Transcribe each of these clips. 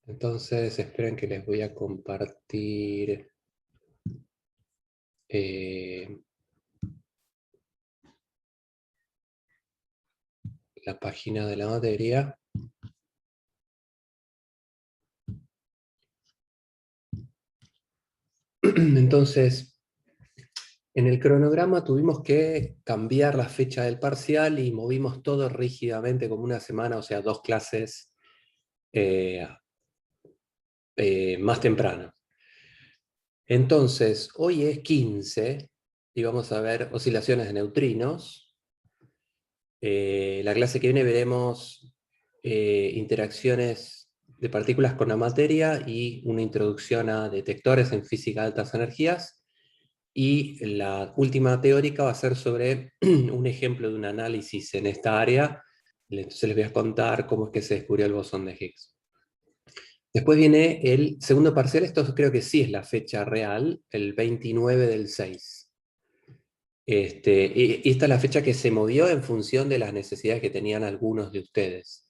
Entonces, esperen que les voy a compartir la página de la materia. Entonces, en el cronograma tuvimos que cambiar la fecha del parcial y movimos todo rígidamente como una semana, o sea, 2 clases más temprano. Entonces, hoy es 15 y vamos a ver oscilaciones de neutrinos. La clase que viene veremos interacciones de partículas con la materia y una introducción a detectores en física de altas energías. Y la última teórica va a ser sobre un ejemplo de un análisis en esta área. Entonces les voy a contar cómo es que se descubrió el bosón de Higgs. Después viene el segundo parcial, esto creo que sí es la fecha real, el 29 del 6. Y esta es la fecha que se movió en función de las necesidades que tenían algunos de ustedes.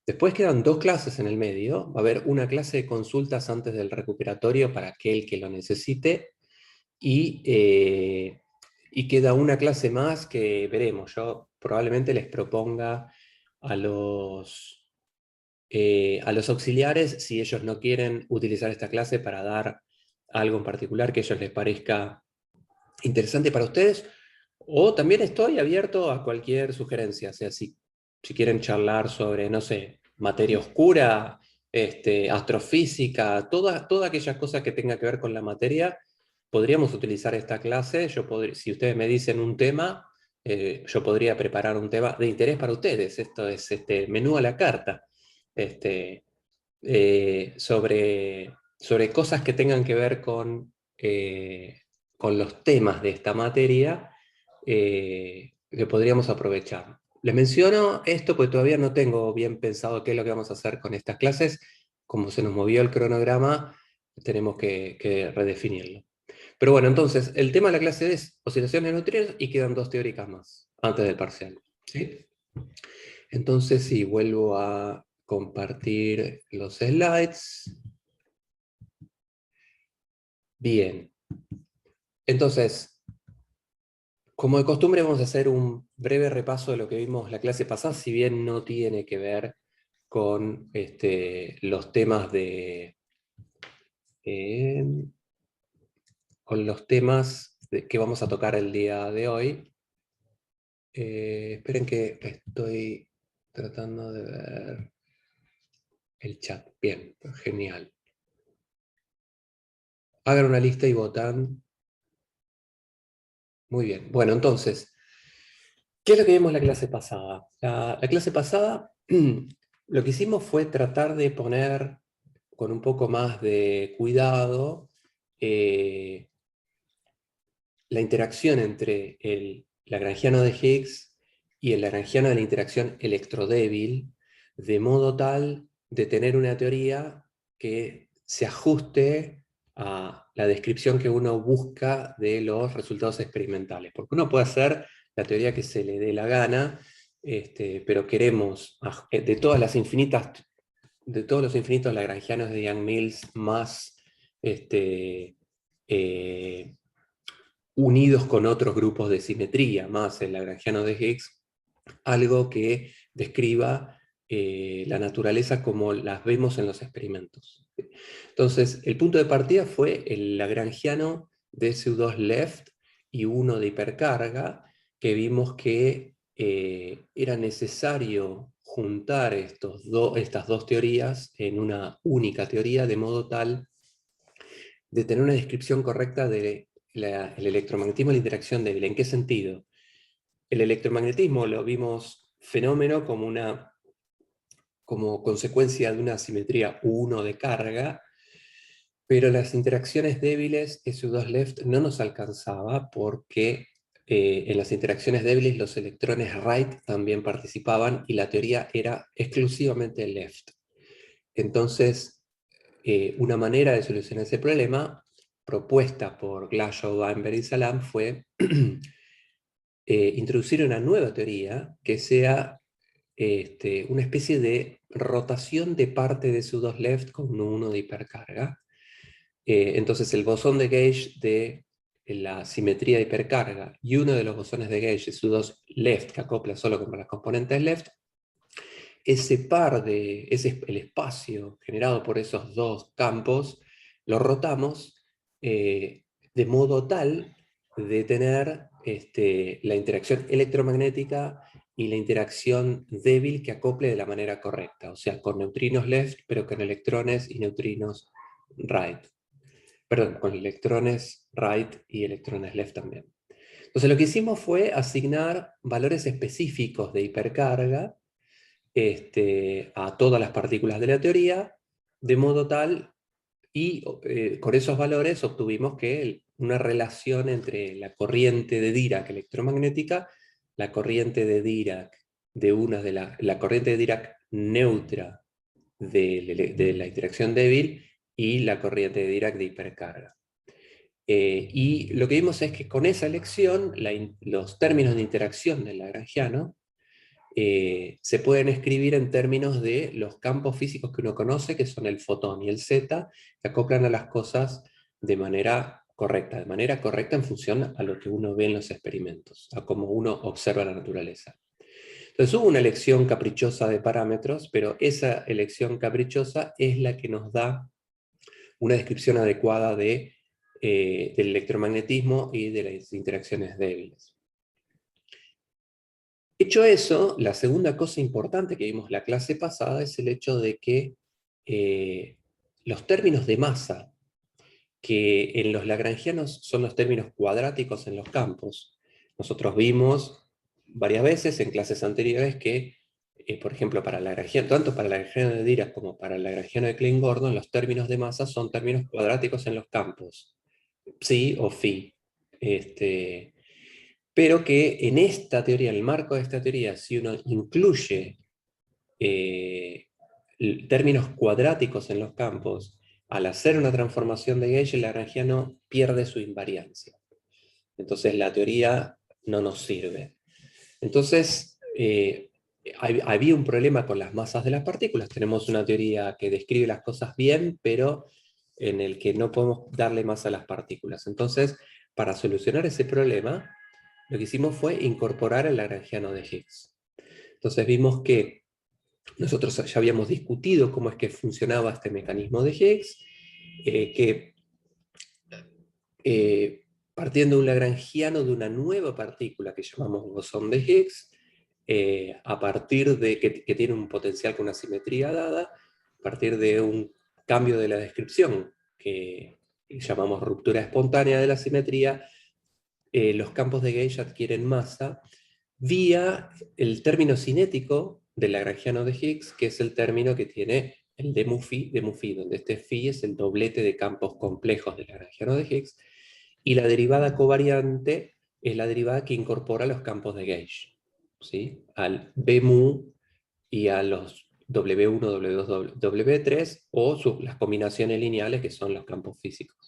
Después quedan 2 clases en el medio. Va a haber una clase de consultas antes del recuperatorio para aquel que lo necesite. Y queda una clase más que veremos. Yo probablemente les proponga a los auxiliares, si ellos no quieren utilizar esta clase para dar algo en particular que a ellos les parezca interesante para ustedes, o también estoy abierto a cualquier sugerencia. O sea, si quieren charlar sobre, no sé, materia oscura, astrofísica, toda aquellas cosas que tenga que ver con la materia, podríamos utilizar esta clase. Si ustedes me dicen un tema, yo podría preparar un tema de interés para ustedes. Esto es menú a la carta. Este, sobre cosas que tengan que ver con los temas de esta materia que podríamos aprovechar. Les menciono esto porque todavía no tengo bien pensado qué es lo que vamos a hacer con estas clases. Como se nos movió el cronograma, tenemos que redefinirlo. Pero bueno, entonces, el tema de la clase es oscilaciones de neutrinos y quedan 2 teóricas más antes del parcial. ¿Sí? Entonces, sí, vuelvo a compartir los slides. Bien. Entonces, como de costumbre, vamos a hacer un breve repaso de lo que vimos la clase pasada, si bien no tiene que ver con los temas eh, que vamos a tocar el día de hoy. Esperen que estoy tratando de ver el chat. Bien, genial. Hagan una lista y votan. Muy bien. Bueno, entonces, ¿qué es lo que vimos en la clase pasada? La clase pasada lo que hicimos fue tratar de poner con un poco más de cuidado eh, la interacción entre el lagrangiano de Higgs y el lagrangiano de la interacción electrodébil, de modo tal de tener una teoría que se ajuste a la descripción que uno busca de los resultados experimentales. Porque uno puede hacer la teoría que se le dé la gana, pero queremos, de todos los infinitos lagrangianos de Yang-Mills más eh, unidos con otros grupos de simetría, más el lagrangiano de Higgs, algo que describa la naturaleza como las vemos en los experimentos. Entonces, el punto de partida fue el lagrangiano de SU2 left y uno de hipercarga, que vimos que era necesario juntar estas 2 teorías en una única teoría, de modo tal de tener una descripción correcta del electromagnetismo y la interacción débil. ¿En qué sentido? El electromagnetismo lo vimos fenómeno como consecuencia de una simetría U1 de carga, pero las interacciones débiles SU2 left no nos alcanzaba porque en las interacciones débiles los electrones right también participaban y la teoría era exclusivamente left. Entonces, una manera de solucionar ese problema, propuesta por Glashow, Weinberg y Salam, fue introducir una nueva teoría que sea una especie de rotación de parte de su 2 left con 1 de hipercarga. Entonces el bosón de gauge de la simetría de hipercarga y uno de los bosones de gauge de su 2 left, que acopla solo con las componentes left, ese par de, el espacio generado por esos dos campos, lo rotamos de modo tal de tener la interacción electromagnética y la interacción débil que acople de la manera correcta, o sea, con neutrinos left, pero con electrones y neutrinos right. Perdón, con electrones right y electrones left también. Entonces lo que hicimos fue asignar valores específicos de hipercarga a todas las partículas de la teoría, de modo tal, y con esos valores obtuvimos que una relación entre la corriente de Dirac electromagnética, la corriente de Dirac de una de la corriente de Dirac neutra de la interacción débil y la corriente de Dirac de hipercarga. Y lo que vimos es que con esa elección, los términos de interacción del lagrangiano se pueden escribir en términos de los campos físicos que uno conoce, que son el fotón y el zeta, que acoplan a las cosas de manera correcta en función a lo que uno ve en los experimentos, a cómo uno observa la naturaleza. Entonces hubo una elección caprichosa de parámetros, pero esa elección caprichosa es la que nos da una descripción adecuada del electromagnetismo y de las interacciones débiles. Hecho eso, la segunda cosa importante que vimos la clase pasada es el hecho de que los términos de masa, que en los lagrangianos son los términos cuadráticos en los campos, nosotros vimos varias veces en clases anteriores que, por ejemplo, tanto para el lagrangiano de Dirac como para el lagrangiano de Klein-Gordon, los términos de masa son términos cuadráticos en los campos, psi o phi. Pero que en esta teoría, en el marco de esta teoría, si uno incluye términos cuadráticos en los campos, al hacer una transformación de gauge, el lagrangiano pierde su invariancia. Entonces la teoría no nos sirve. Entonces, había un problema con las masas de las partículas. Tenemos una teoría que describe las cosas bien, pero en el que no podemos darle masa a las partículas. Entonces, para solucionar ese problema, lo que hicimos fue incorporar el lagrangiano de Higgs. Entonces vimos que nosotros ya habíamos discutido cómo es que funcionaba este mecanismo de Higgs, que partiendo de un lagrangiano de una nueva partícula que llamamos bosón de Higgs, a partir de que tiene un potencial con una simetría dada, a partir de un cambio de la descripción que llamamos ruptura espontánea de la simetría, los campos de gauge adquieren masa vía el término cinético del lagrangiano de Higgs, que es el término que tiene el de mu-phi, donde este phi es el doblete de campos complejos del lagrangiano de Higgs, y la derivada covariante es la derivada que incorpora los campos de gauge, ¿sí? Al b mu y a los W1, W2, W3, o las combinaciones lineales que son los campos físicos.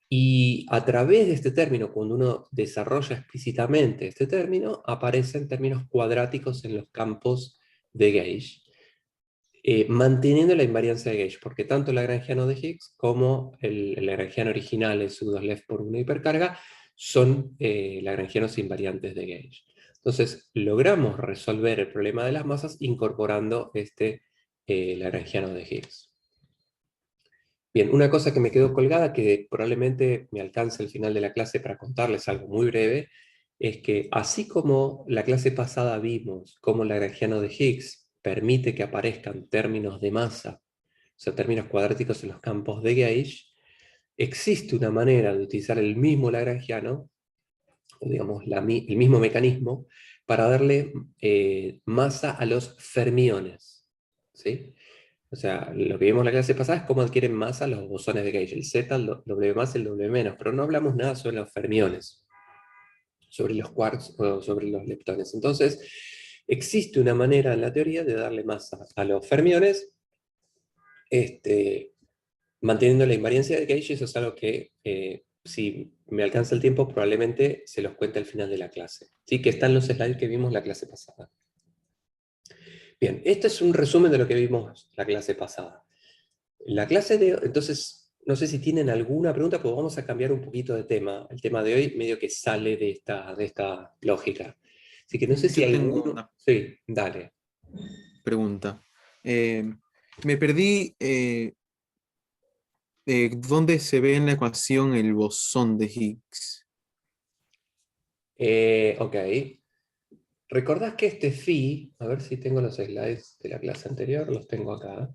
Y a través de este término, cuando uno desarrolla explícitamente este término, aparecen términos cuadráticos en los campos de gauge, manteniendo la invariancia de gauge, porque tanto el lagrangiano de Higgs como el lagrangiano original, el pseudo left por una hipercarga, son lagrangianos invariantes de gauge. Entonces, logramos resolver el problema de las masas incorporando este lagrangiano de Higgs. Bien, una cosa que me quedó colgada, que probablemente me alcance al final de la clase para contarles algo muy breve, es que así como la clase pasada vimos cómo el lagrangiano de Higgs permite que aparezcan términos de masa, o sea, términos cuadráticos en los campos de gauge, existe una manera de utilizar el mismo lagrangiano, o digamos el mismo mecanismo, para darle masa a los fermiones, ¿sí? O sea, lo que vimos en la clase pasada es cómo adquieren masa los bosones de gauge, el Z, el W más, el W menos, pero no hablamos nada sobre los fermiones, sobre los quarks o sobre los leptones. Entonces, existe una manera en la teoría de darle masa a los fermiones, manteniendo la invariancia de gauge. Eso es algo que, si me alcanza el tiempo, probablemente se los cuente al final de la clase, ¿sí? Que están los slides que vimos la clase pasada. Bien, este es un resumen de lo que vimos la clase pasada. La clase de... Entonces, no sé si tienen alguna pregunta, pues vamos a cambiar un poquito de tema. El tema de hoy medio que sale de esta lógica. Así que no sé si Yo tengo alguno... una Sí, dale. pregunta. Me perdí dónde se ve en la ecuación el bosón de Higgs. Ok. ¿Recordás que este phi, a ver si tengo los slides de la clase anterior, los tengo acá.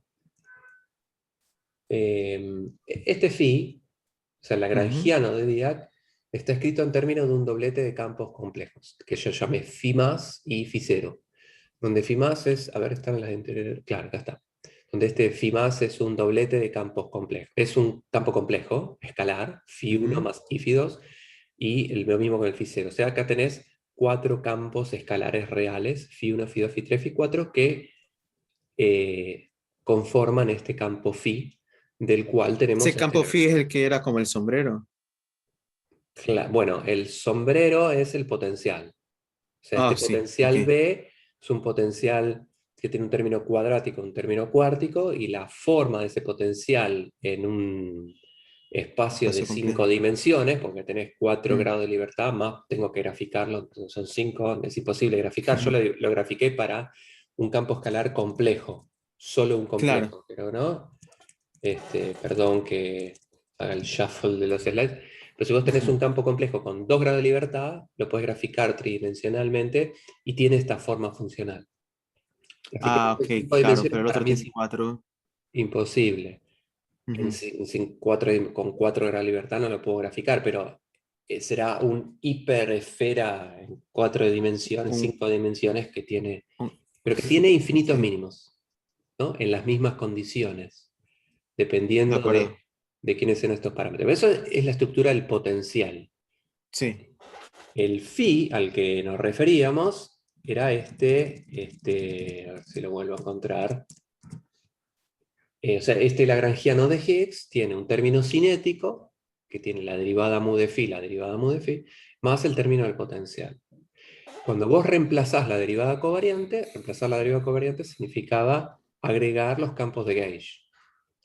Este phi, o sea, el Ujú. lagrangiano de Dirac, está escrito en términos de un doblete de campos complejos, que yo llamé phi más y phi cero. Donde phi más es, a ver, están las anteriores, claro, acá está. Donde este phi más es un doblete de campos complejos. Es un campo complejo, escalar, phi 1 Ujú. más y phi 2, y lo mismo con el phi cero. O sea, acá tenés cuatro campos escalares reales, phi 1, phi 2, phi 3, phi 4, que eh, conforman este campo phi, del cual tenemos Ese este... campo phi es el que era como el sombrero. Bueno, el sombrero es el potencial. O sea, este Ah, sí, ok. potencial B es un potencial que tiene un término cuadrático, un término cuártico, y la forma de ese potencial en un espacio de Espacio 5 complejo. dimensiones, porque tenés 4 Mm. grados de libertad, más tengo que graficarlo, entonces son 5, es imposible graficar. Yo lo grafiqué para un campo escalar complejo, solo un Claro. complejo, pero no. Perdón que haga el shuffle de los slides, pero si vos tenés un campo complejo con 2 grados de libertad, lo puedes graficar tridimensionalmente y tiene esta forma funcional. Graficarlo Ah, en ok, 5 claro, dimensiones pero el para otro mí tiene es cuatro. imposible. Ujú. Con 4 grados de libertad no lo puedo graficar, pero será un hiperesfera en 4 dimensiones, Un, 5 dimensiones que tiene, un- pero que tiene infinitos ok, mínimos, ¿no? En las mismas condiciones, de dependiendo acuerdo. de quiénes son estos parámetros. Eso es la estructura del potencial. Sí. El phi al que nos referíamos era a ver si lo vuelvo a encontrar. O sea, este lagrangiano de Higgs tiene un término cinético, que tiene la derivada mu de phi, la derivada mu de phi, más el término del potencial. Cuando vos reemplazás reemplazar la derivada covariante significaba agregar los campos de gauge.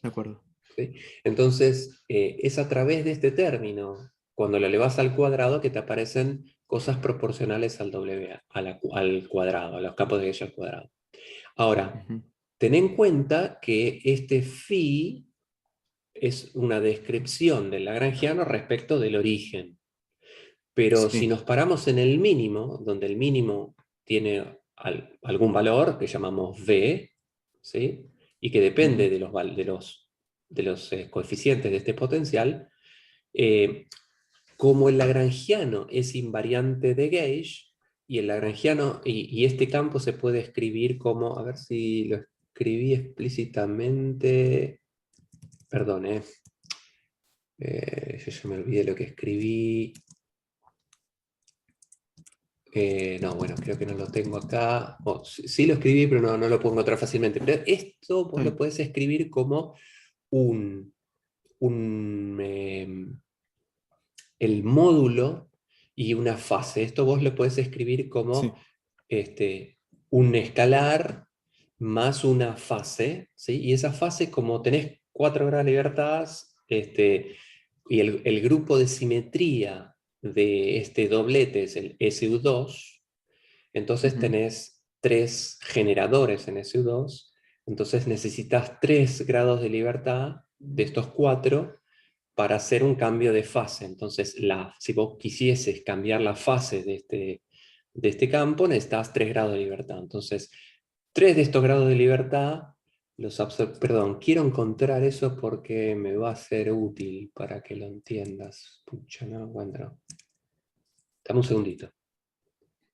De acuerdo. ¿Sí? Entonces, es a través de este término, cuando lo elevas al cuadrado, que te aparecen cosas proporcionales al W, al cuadrado, a los campos de Gauge al cuadrado. Ahora, Ujú. ten en cuenta que este phi es una descripción del lagrangiano respecto del origen. Pero si Sí. nos paramos en el mínimo, donde el mínimo tiene algún valor que llamamos V, ¿sí? Y que depende Ujú. de los coeficientes de este potencial, eh, como el lagrangiano es invariante de gauge, y el lagrangiano, y este campo se puede escribir como, a ver si lo escribí explícitamente, perdón, yo ya me olvidé lo que escribí. No, bueno, creo que no lo tengo acá. Sí, sí lo escribí, pero no lo puedo encontrar fácilmente. Pero esto vos Está lo bien. podés escribir como un, un, el módulo y una fase. Esto vos lo podés escribir como Sí. un escalar más una fase, ¿sí? Y esa fase, como tenés 4 grados de libertad, y el grupo de simetría de este doblete es el SU2, entonces Ujú. tenés 3 generadores en SU2, entonces necesitas 3 grados de libertad de estos 4 para hacer un cambio de fase. Entonces, si vos quisieses cambiar la fase de este campo, necesitas 3 grados de libertad. Entonces, 3 de estos grados de libertad, perdón, quiero encontrar eso porque me va a ser útil para que lo entiendas. Pucha, no lo encuentro. Dame un segundito.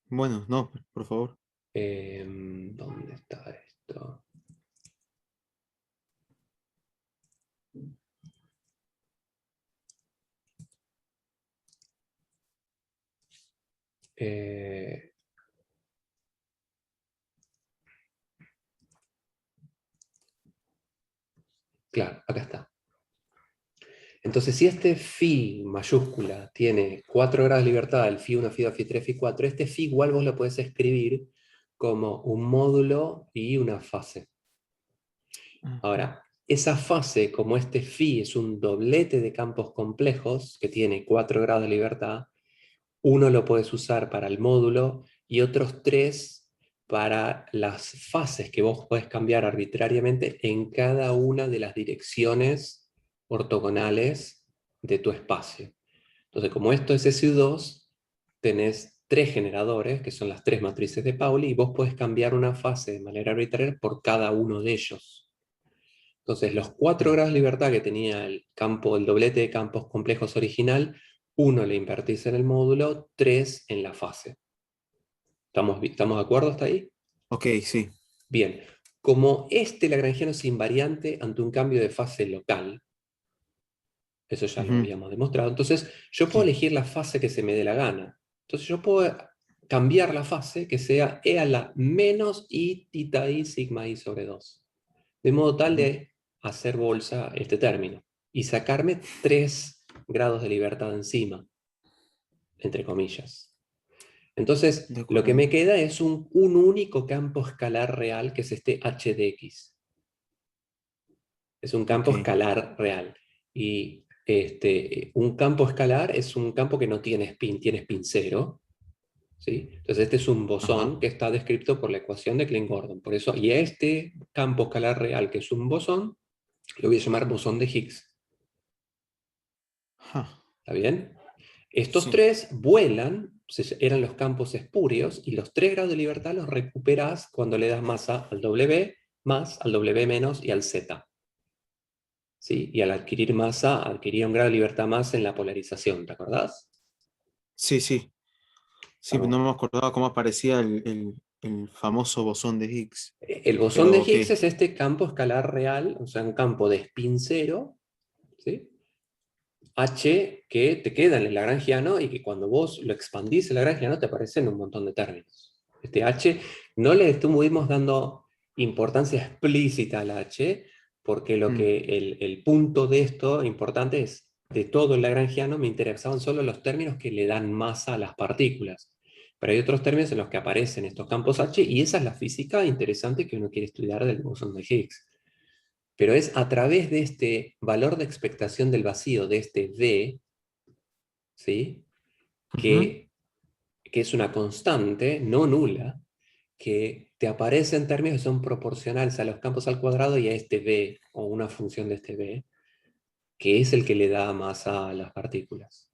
Bueno, no, por favor. ¿Dónde está esto? Eh, claro, acá está. Entonces, si este phi mayúscula tiene 4 grados de libertad, el phi 1, phi 2, phi 3, phi 4, este phi igual vos lo podés escribir como un módulo y una fase. Ahora, esa fase, como este phi es un doblete de campos complejos que tiene 4 grados de libertad, uno lo puedes usar para el módulo y otros 3 para las fases que vos podés cambiar arbitrariamente en cada una de las direcciones ortogonales de tu espacio. Entonces, como esto es SU2, tenés 3 generadores, que son las 3 matrices de Pauli, y vos podés cambiar una fase de manera arbitraria por cada uno de ellos. Entonces, los 4 grados de libertad que tenía el campo, el doblete de campos complejos original, 1 le invertís en el módulo, 3 en la fase. ¿Estamos de acuerdo hasta ahí? Ok, sí. Bien. Como este lagrangiano es invariante ante un cambio de fase local, eso ya lo Ujú, habíamos demostrado, entonces yo puedo sí. elegir la fase que se me dé la gana. Entonces yo puedo cambiar la fase que sea e a la menos i tita i sigma i sobre 2. De modo tal Ujú, de hacer bolsa este término y sacarme 3 grados de libertad encima, entre comillas. Entonces, de lo que acuerdo. me queda es un único campo escalar real, que es este h de x. Es un campo Ok. escalar real. Y un campo escalar es un campo que no tiene spin, tiene spin cero. ¿Sí? Entonces este es un Ajá. bosón que está descrito por la ecuación de Klein-Gordon. Por eso, y a este campo escalar real, que es un bosón, lo voy a llamar bosón de Higgs. Ajá. ¿Está bien? Estos Sí. 3 vuelan, eran los campos espurios, y los 3 grados de libertad los recuperas cuando le das masa al W más, al W menos y al Z. ¿Sí? Y al adquirir masa, adquiría un grado de libertad más en la polarización, ¿te acordás? Sí, sí. Sí, no Estamos. me acordaba cómo aparecía el famoso bosón de Higgs. El bosón de Pero ok. Higgs es este campo escalar real, o sea, un campo de spin cero, ¿sí? H que te queda en el lagrangiano y que cuando vos lo expandís el lagrangiano te aparecen un montón de términos. Este H no le estuvimos dando importancia explícita al H, porque lo Mm, que el punto de esto importante es, de todo el lagrangiano me interesaban solo los términos que le dan masa a las partículas. Pero hay otros términos en los que aparecen estos campos H, y esa es la física interesante que uno quiere estudiar del bosón de Higgs. Pero es a través de este valor de expectación del vacío, de este V, ¿sí? ujú, que es una constante no nula, que te aparece en términos que son proporcionales a los campos al cuadrado y a este V, o una función de este V, que es el que le da masa a las partículas.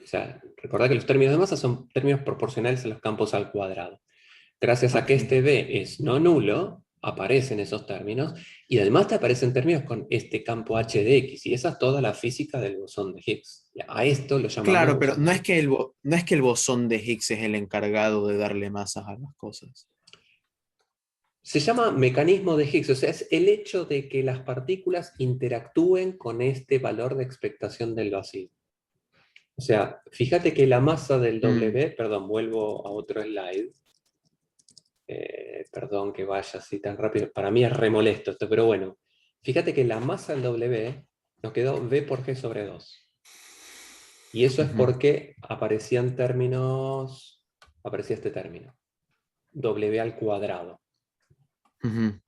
O sea, recordad que los términos de masa son términos proporcionales a los campos al cuadrado. Gracias a ok. que este B es no nulo, aparecen esos términos, y además te aparecen términos con este campo h de x, y esa es toda la física del bosón de Higgs. A esto lo llamamos Claro, pero bosón de Higgs. no es que el bosón de Higgs es el encargado de darle masas a las cosas. Se llama mecanismo de Higgs, o sea, es el hecho de que las partículas interactúen con este valor de expectación del vacío. O sea, fíjate que la masa del Mm, W, perdón, vuelvo a otro slide, perdón que vaya así tan rápido, para mí es remolesto esto, pero bueno, fíjate que la masa del W nos quedó V por G sobre 2. Y eso es ujú, porque aparecían términos, aparecía este término, W al cuadrado, ujú,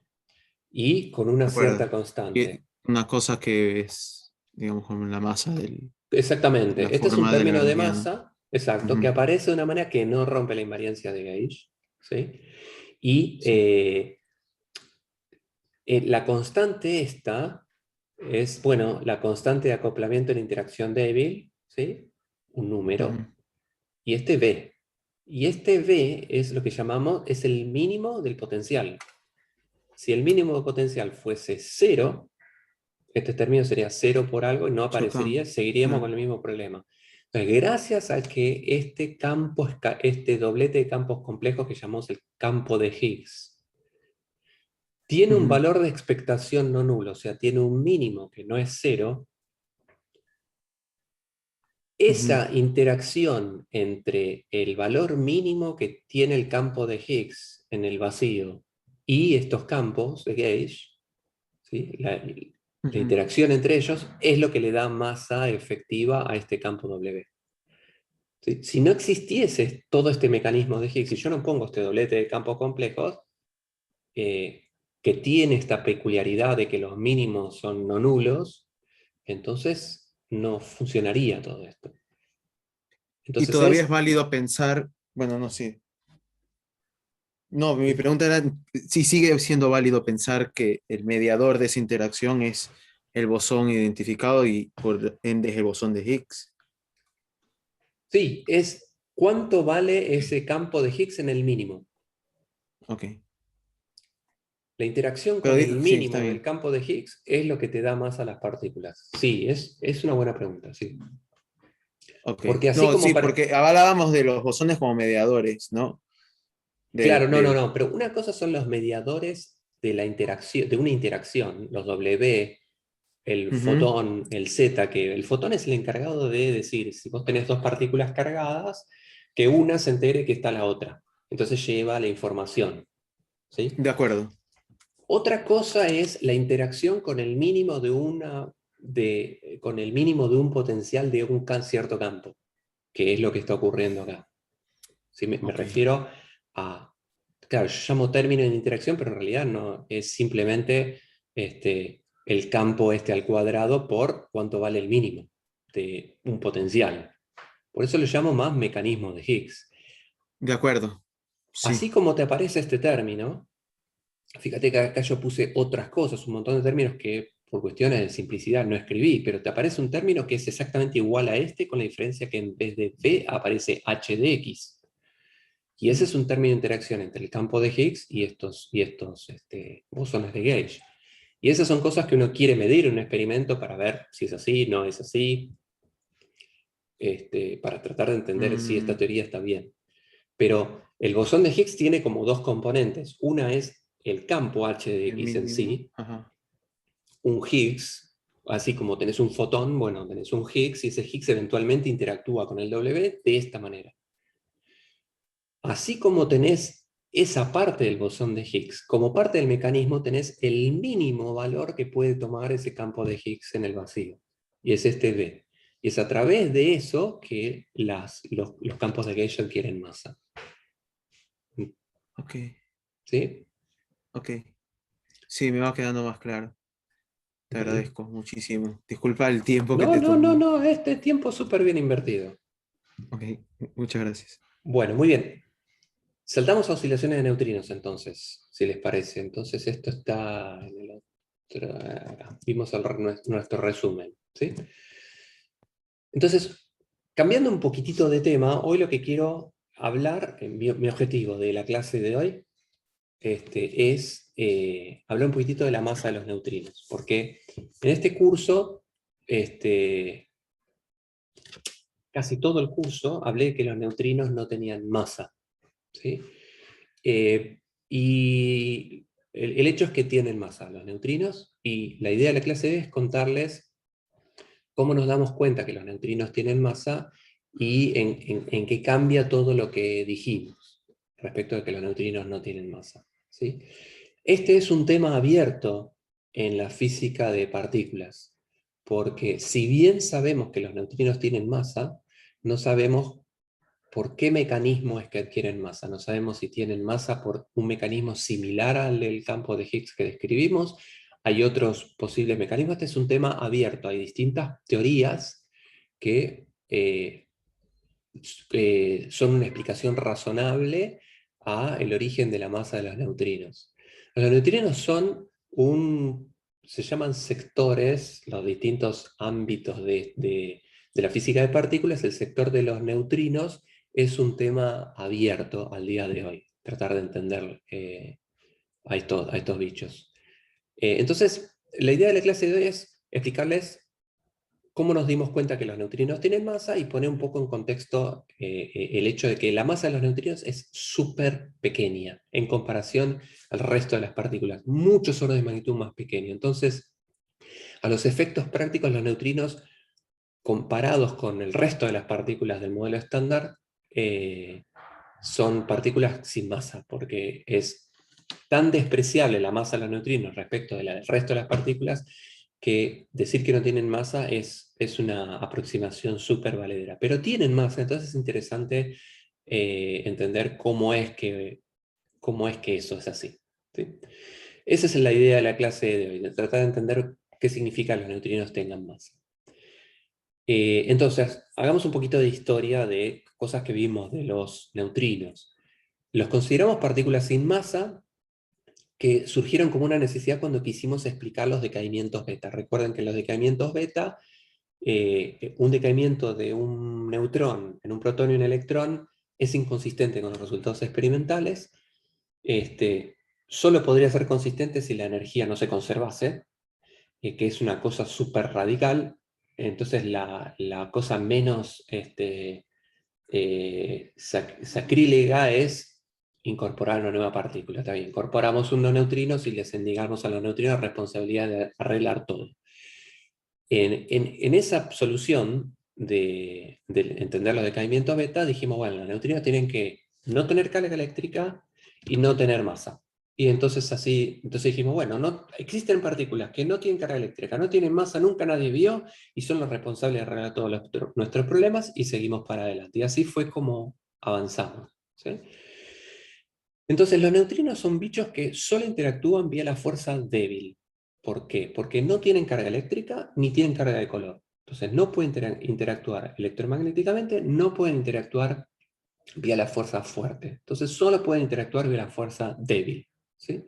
y con una de cierta acuerdo. constante. Y una cosa que es, digamos, como la masa de la Exactamente, este es un forma del término de lagrangiano. masa, exacto, que Ujú, aparece de una manera que no rompe la invariancia de Gauge, ¿sí? Y sí. la constante esta es, bueno, la constante de acoplamiento en interacción débil, ¿sí? Un Ujú, número, y este V. Y este V es lo que llamamos, es el mínimo del potencial. Si el mínimo de potencial fuese cero, este término sería cero por algo y no chocan. aparecería, seguiríamos con Claro. el mismo problema. Entonces, gracias a que este campo, este doblete de campos complejos que llamamos el campo de Higgs, tiene un Ujú, valor de expectación no nulo, o sea, tiene un mínimo que no es cero, ujú, esa interacción entre el valor mínimo que tiene el campo de Higgs en el vacío y estos campos de Gauge, ¿sí? La ujú. interacción entre ellos es lo que le da masa efectiva a este campo W. ¿sí? Si no existiese todo este mecanismo de Higgs, si yo no pongo este doblete de campos complejos, eh, que tiene esta peculiaridad de que los mínimos son no nulos, entonces no funcionaría todo esto. Y Entonces todavía es es, válido pensar, bueno, no sé. No, mi sí, pregunta era si sigue siendo válido pensar que el mediador de esa interacción es el bosón identificado y por ende es el bosón de Higgs. sí, es cuánto vale ese campo de Higgs en el mínimo. Ok. La interacción Pero con el sí, está mínimo del bien. campo de Higgs es lo que te da masa a las partículas. Sí, es una buena pregunta, sí. Ok. Porque así No, como sí, para... porque hablábamos de los bosones como mediadores, ¿no? Claro, no, no, De... no, pero una cosa son los mediadores de la interacción, de una interacción, los W, el Ujú. fotón, el Z, que el fotón es el encargado de decir, si vos tenés dos partículas cargadas, que una se entere que está la otra. Entonces lleva la información, ¿sí? De acuerdo. Otra cosa es la interacción con el mínimo con el mínimo de un potencial de un cierto campo, que es lo que está ocurriendo acá. ¿Sí? Me Ok. refiero a, claro, yo llamo término de interacción, pero en realidad no, es simplemente el campo este al cuadrado por cuánto vale el mínimo de un potencial. Por eso lo llamo más mecanismo de Higgs. De acuerdo. Así Sí. como te aparece este término, fíjate que acá yo puse otras cosas, un montón de términos que por cuestiones de simplicidad no escribí, pero te aparece un término que es exactamente igual a este, con la diferencia que en vez de V aparece H de X. Y ese es un término de interacción entre el campo de Higgs y estos bosones de Gauge. Y esas son cosas que uno quiere medir en un experimento para ver si es así, no es así, para tratar de entender si esta Mm, teoría está bien. Pero el bosón de Higgs tiene como dos componentes. Una es el campo H de el X en mínimo. sí, Ajá. un Higgs, así como tenés un fotón, bueno, tenés un Higgs y ese Higgs eventualmente interactúa con el W de esta manera. Así como tenés esa parte del bosón de Higgs, como parte del mecanismo tenés el mínimo valor que puede tomar ese campo de Higgs en el vacío, y es este B. Y es a través de eso que los campos de Gauge adquieren masa. Ok. ¿Sí? Ok. Sí, me va quedando más claro. Te Bueno. agradezco muchísimo. Disculpa el tiempo que No, te no, no, tomó. no, este tiempo es súper bien invertido. Ok, muchas gracias. Bueno, muy bien. Saltamos a oscilaciones de neutrinos entonces, si les parece. Entonces esto está en el otro, acá. Vimos nuestro resumen, ¿sí? Entonces, cambiando un poquitito de tema, hoy lo que quiero hablar, mi objetivo de la clase de hoy, es hablar un poquitito de la masa de los neutrinos, porque en este curso, casi todo el curso, hablé de que los neutrinos no tenían masa, ¿sí? Eh, y el hecho es que tienen masa los neutrinos, y la idea de la clase de hoy es contarles cómo nos damos cuenta que los neutrinos tienen masa y en qué cambia todo lo que dijimos respecto de que los neutrinos no tienen masa, ¿sí? Este es un tema abierto en la física de partículas, porque si bien sabemos que los neutrinos tienen masa, no sabemos por qué mecanismo es que adquieren masa. No sabemos si tienen masa por un mecanismo similar al del campo de Higgs que describimos. Hay otros posibles mecanismos. Este es un tema abierto. Hay distintas teorías que son una explicación razonable a el origen de la masa de los neutrinos. Los neutrinos se llaman sectores, los distintos ámbitos de la física de partículas. El sector de los neutrinos es un tema abierto al día de hoy, tratar de entender a estos bichos. Entonces, la idea de la clase de hoy es explicarles cómo nos dimos cuenta que los neutrinos tienen masa y poner un poco en contexto el hecho de que la masa de los neutrinos es súper pequeña en comparación al resto de las partículas, muchos órdenes de magnitud más pequeño. Entonces, a los efectos prácticos, los neutrinos, comparados con el resto de las partículas del modelo estándar, son partículas sin masa, porque es tan despreciable la masa de los neutrinos respecto de la del resto de las partículas, que decir que no tienen masa es una aproximación súper valedera, pero tienen masa, entonces es interesante entender cómo es que eso es así. ¿Sí? Esa es la idea de la clase de hoy, de tratar de entender qué significa que los neutrinos tengan masa. Entonces, hagamos un poquito de historia de cosas que vimos de los neutrinos. Los consideramos partículas sin masa que surgieron como una necesidad cuando quisimos explicar los decaimientos beta. Recuerden que los decaimientos beta, un decaimiento de un neutrón en un protón y un electrón es inconsistente con los resultados experimentales. Solo podría ser consistente si la energía no se conservase, que es una cosa súper radical. Entonces la cosa menos sacrílega es incorporar una nueva partícula. Está bien, incorporamos unos neutrinos y les endilgamos a los neutrinos la responsabilidad de arreglar todo. En esa solución de entender los decaimientos beta, dijimos, bueno, los neutrinos tienen que no tener carga eléctrica y no tener masa. Y entonces dijimos, bueno, no, existen partículas que no tienen carga eléctrica, no tienen masa, nunca nadie vio, y son los responsables de arreglar todos nuestros problemas, y seguimos para adelante. Y así fue como avanzamos. ¿Sí? Entonces los neutrinos son bichos que solo interactúan vía la fuerza débil. ¿Por qué? Porque no tienen carga eléctrica ni tienen carga de color. Entonces no pueden interactuar electromagnéticamente, no pueden interactuar vía la fuerza fuerte. Entonces solo pueden interactuar vía la fuerza débil. ¿Sí?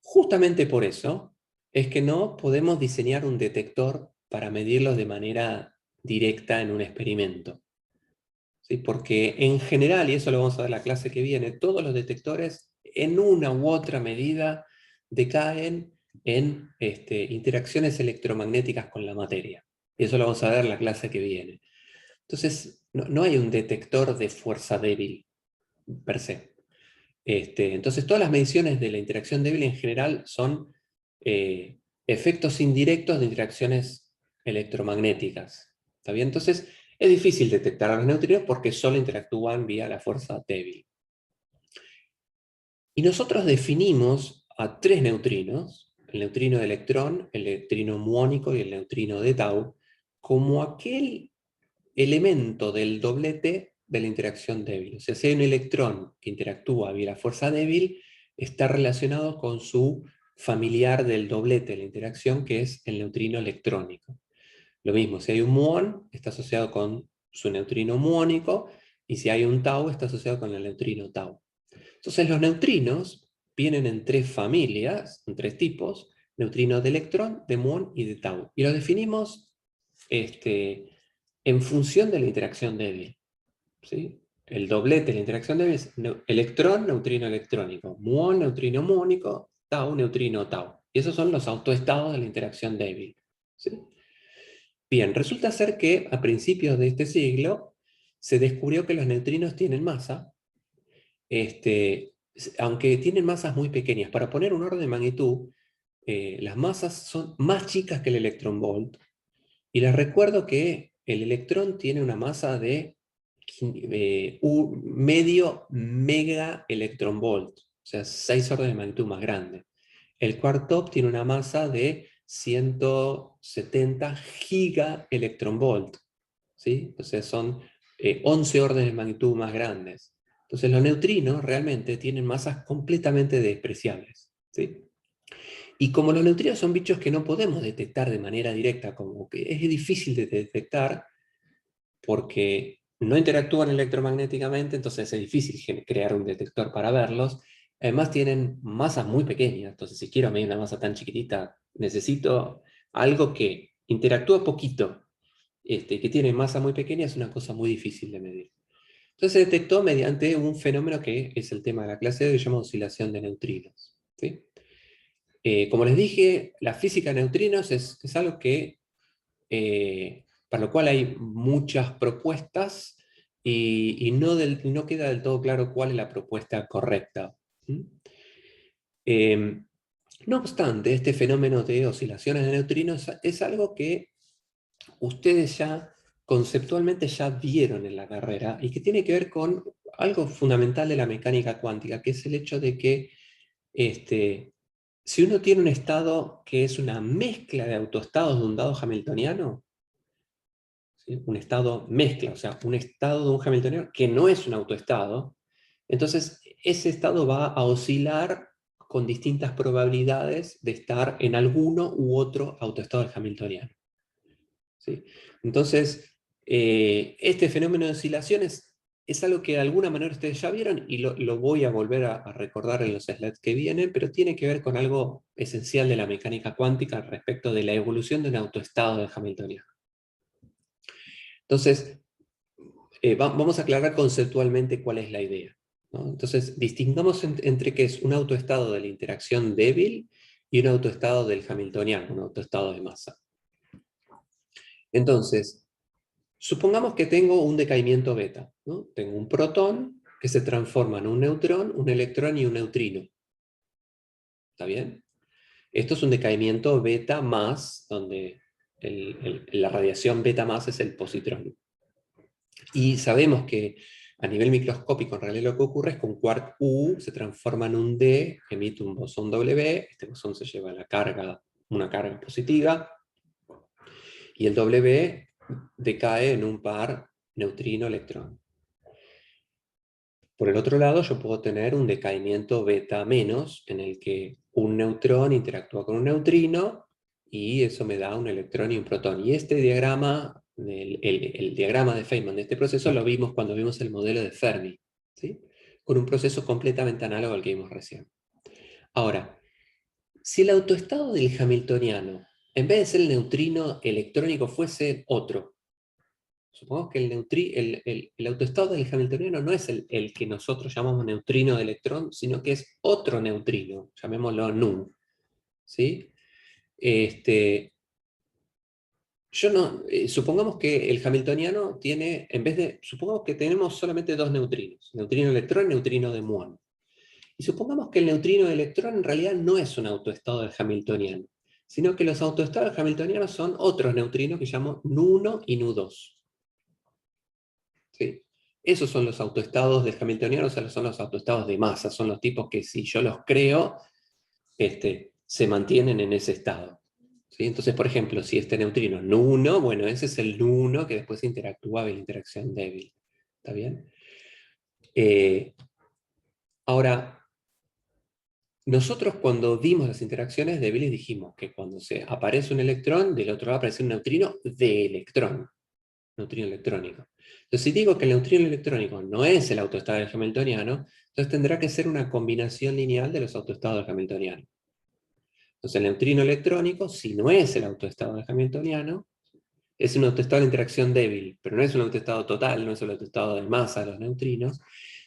Justamente por eso es que no podemos diseñar un detector para medirlos de manera directa en un experimento. ¿Sí? Porque en general, y eso lo vamos a ver en la clase que viene, todos los detectores en una u otra medida decaen en interacciones electromagnéticas con la materia. Y eso lo vamos a ver en la clase que viene. Entonces, no hay un detector de fuerza débil per se. Entonces, todas las mediciones de la interacción débil en general son efectos indirectos de interacciones electromagnéticas. ¿Está bien? Entonces, es difícil detectar a los neutrinos porque solo interactúan vía la fuerza débil. Y nosotros definimos a tres neutrinos, el neutrino de electrón, el neutrino muónico y el neutrino de tau, como aquel elemento del doblete de la interacción débil. O sea, si hay un electrón que interactúa vía la fuerza débil, está relacionado con su familiar del doblete de la interacción, que es el neutrino electrónico. Lo mismo, si hay un muón, está asociado con su neutrino muónico, y si hay un tau, está asociado con el neutrino tau. Entonces los neutrinos vienen en tres familias, en tres tipos: neutrino de electrón, de muón y de tau. Y los definimos en función de la interacción débil. ¿Sí? El doblete de la interacción débil es electrón, neutrino electrónico, muón, neutrino muónico, tau, neutrino tau. Y esos son los autoestados de la interacción débil. ¿Sí? Bien, resulta ser que a principios de este siglo se descubrió que los neutrinos tienen masa, aunque tienen masas muy pequeñas. Para poner un orden de magnitud, las masas son más chicas que el electronvolt. Y les recuerdo que el electrón tiene una masa de medio mega electronvolt, o sea, 6 órdenes de magnitud más grande. El quark top tiene una masa de 170 gigaelectronvolt, ¿sí? Entonces son 11 órdenes de magnitud más grandes. Entonces los neutrinos realmente tienen masas completamente despreciables, ¿sí? Y como los neutrinos son bichos que no podemos detectar de manera directa, como que es difícil de detectar porque no interactúan electromagnéticamente, entonces es difícil crear un detector para verlos. Además tienen masas muy pequeñas, entonces si quiero medir una masa tan chiquitita, necesito algo que interactúa poquito, que tiene masa muy pequeña, es una cosa muy difícil de medir. Entonces se detectó mediante un fenómeno que es el tema de la clase de hoy, que se llama oscilación de neutrinos. ¿Sí? Como les dije, la física de neutrinos es algo que, para lo cual hay muchas propuestas y no queda del todo claro cuál es la propuesta correcta. ¿Mm? Eh, no obstante, este fenómeno de oscilaciones de neutrinos es algo que ustedes ya conceptualmente ya vieron en la carrera y que tiene que ver con algo fundamental de la mecánica cuántica, que es el hecho de que Si uno tiene un estado que es una mezcla de autoestados de un dado hamiltoniano, ¿sí? Un estado mezcla, o sea, un estado de un hamiltoniano que no es un autoestado, entonces ese estado va a oscilar con distintas probabilidades de estar en alguno u otro autoestado del hamiltoniano. ¿Sí? Entonces, este fenómeno de oscilaciones es algo que de alguna manera ustedes ya vieron y lo voy a volver a recordar en los slides que vienen, pero tiene que ver con algo esencial de la mecánica cuántica respecto de la evolución de un autoestado de hamiltoniano. Entonces, vamos a aclarar conceptualmente cuál es la idea, ¿no? Entonces, distingamos entre qué es un autoestado de la interacción débil y un autoestado del hamiltoniano, un autoestado de masa. Entonces, supongamos que tengo un decaimiento beta, ¿no? Tengo un protón que se transforma en un neutrón, un electrón y un neutrino. ¿Está bien? Esto es un decaimiento beta más, donde la radiación beta más es el positrón. Y sabemos que a nivel microscópico en realidad lo que ocurre es que un quark U se transforma en un D, emite un bosón W, este bosón se lleva la carga, una carga positiva, y el W decae en un par neutrino-electrón. Por el otro lado, yo puedo tener un decaimiento beta menos, en el que un neutrón interactúa con un neutrino, y eso me da un electrón y un protón. Y este diagrama, el diagrama de Feynman de este proceso, lo vimos cuando vimos el modelo de Fermi, ¿sí? Con un proceso completamente análogo al que vimos recién. Ahora, si el autoestado del hamiltoniano, en vez de ser el neutrino electrónico, fuese otro, supongamos que el autoestado del hamiltoniano no es el que nosotros llamamos neutrino de electrón, sino que es otro neutrino, llamémoslo nu. ¿Sí? Yo no, supongamos que el hamiltoniano tiene, supongamos que tenemos solamente dos neutrinos, neutrino de electrón y neutrino de muón. Y supongamos que el neutrino de electrón en realidad no es un autoestado del hamiltoniano, sino que los autoestados hamiltonianos son otros neutrinos que llamo nu1 y nu2. ¿Sí? Esos son los autoestados del hamiltoniano, o sea, son los autoestados de masa, son los tipos que si yo los creo, se mantienen en ese estado. ¿Sí? Entonces, por ejemplo, si este neutrino es nu1, bueno, ese es el nu1 que después interactúa con la interacción débil. ¿Está bien? Ahora, nosotros cuando vimos las interacciones débiles dijimos que cuando se aparece un electrón, del otro lado aparece un neutrino de electrón. Neutrino electrónico. Entonces, si digo que el neutrino electrónico no es el autoestado del hamiltoniano, entonces tendrá que ser una combinación lineal de los autoestados del hamiltoniano. Entonces, el neutrino electrónico, si no es el autoestado del hamiltoniano, es un autoestado de interacción débil, pero no es un autoestado total, no es el autoestado de masa de los neutrinos,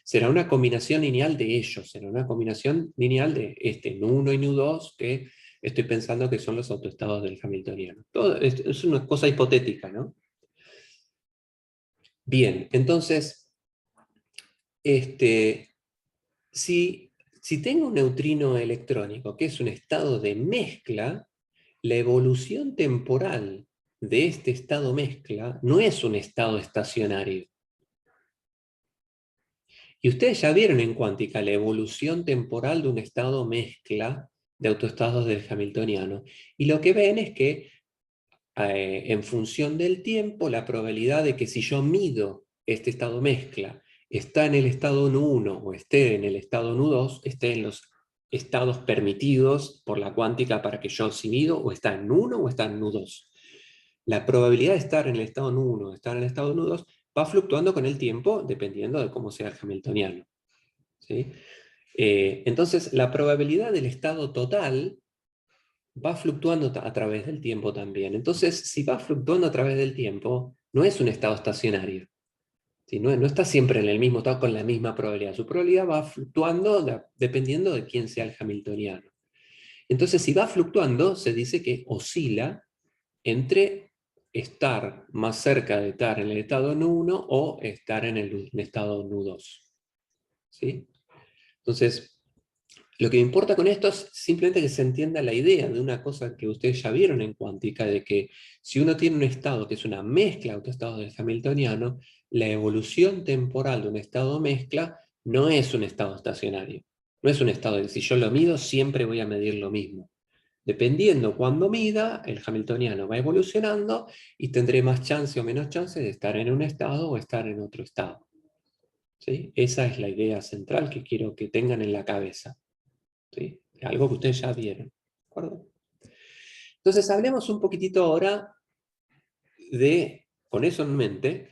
será una combinación lineal de ellos, será una combinación lineal de este nu1 y nu2, que estoy pensando que son los autoestados del hamiltoniano. Todo es una cosa hipotética, ¿no? Bien, entonces, si tengo un neutrino electrónico, que es un estado de mezcla, la evolución temporal de este estado mezcla no es un estado estacionario. Y ustedes ya vieron en cuántica la evolución temporal de un estado mezcla de autoestados del hamiltoniano. Y lo que ven es que en función del tiempo, la probabilidad de que si yo mido este estado mezcla está en el estado nu1 o esté en el estado nu2, esté en los estados permitidos por la cuántica para que yo si mido, o está en nu1 o está en nu2. La probabilidad de estar en el estado nu1 o estar en el estado nu2 va fluctuando con el tiempo dependiendo de cómo sea el hamiltoniano. ¿Sí? Entonces, la probabilidad del estado total va fluctuando a través del tiempo también. Entonces, si va fluctuando a través del tiempo, no es un estado estacionario. ¿Sí? No está siempre en el mismo estado con la misma probabilidad. Su probabilidad va fluctuando dependiendo de quién sea el hamiltoniano. Entonces, si va fluctuando, se dice que oscila entre estar más cerca de estar en el estado nu1 o estar en el estado nu2. ¿Sí? Entonces, lo que me importa con esto es simplemente que se entienda la idea de una cosa que ustedes ya vieron en cuántica, de que si uno tiene un estado que es una mezcla de autoestados del hamiltoniano, la evolución temporal de un estado mezcla no es un estado estacionario. No es un estado de que si yo lo mido, siempre voy a medir lo mismo. Dependiendo cuándo mida, el hamiltoniano va evolucionando y tendré más chance o menos chance de estar en un estado o estar en otro estado. ¿Sí? Esa es la idea central que quiero que tengan en la cabeza. ¿Sí? Algo que ustedes ya vieron. ¿De acuerdo? Entonces, hablemos un poquitito ahora de, con eso en mente,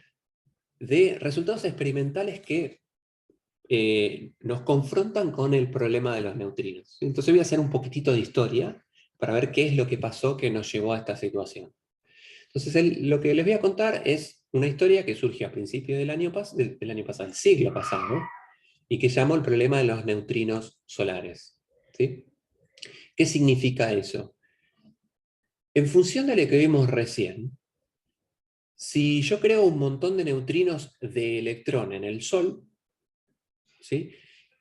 de resultados experimentales que nos confrontan con el problema de los neutrinos. Entonces voy a hacer un poquitito de historia para ver qué es lo que pasó que nos llevó a esta situación. Entonces lo que les voy a contar es una historia que surgió a principios del año pasado, del siglo pasado, y que llamó el problema de los neutrinos solares. ¿Sí? ¿Qué significa eso? En función de lo que vimos recién, si yo creo un montón de neutrinos de electrón en el Sol, ¿sí?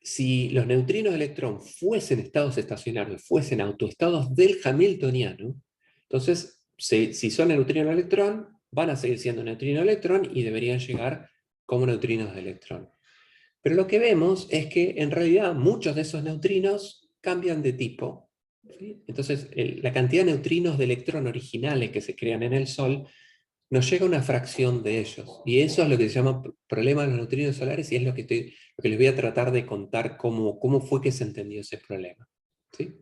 Si los neutrinos de electrón fuesen estados estacionarios, fuesen autoestados del Hamiltoniano, entonces, si son neutrinos de electrón, van a seguir siendo neutrinos de electrón y deberían llegar como neutrinos de electrón. Pero lo que vemos es que en realidad muchos de esos neutrinos cambian de tipo. ¿Sí? Entonces, la cantidad de neutrinos de electrón originales que se crean en el Sol nos llega una fracción de ellos. Y eso es lo que se llama problema de los neutrinos solares y es lo que les voy a tratar de contar cómo fue que se entendió ese problema. ¿Sí?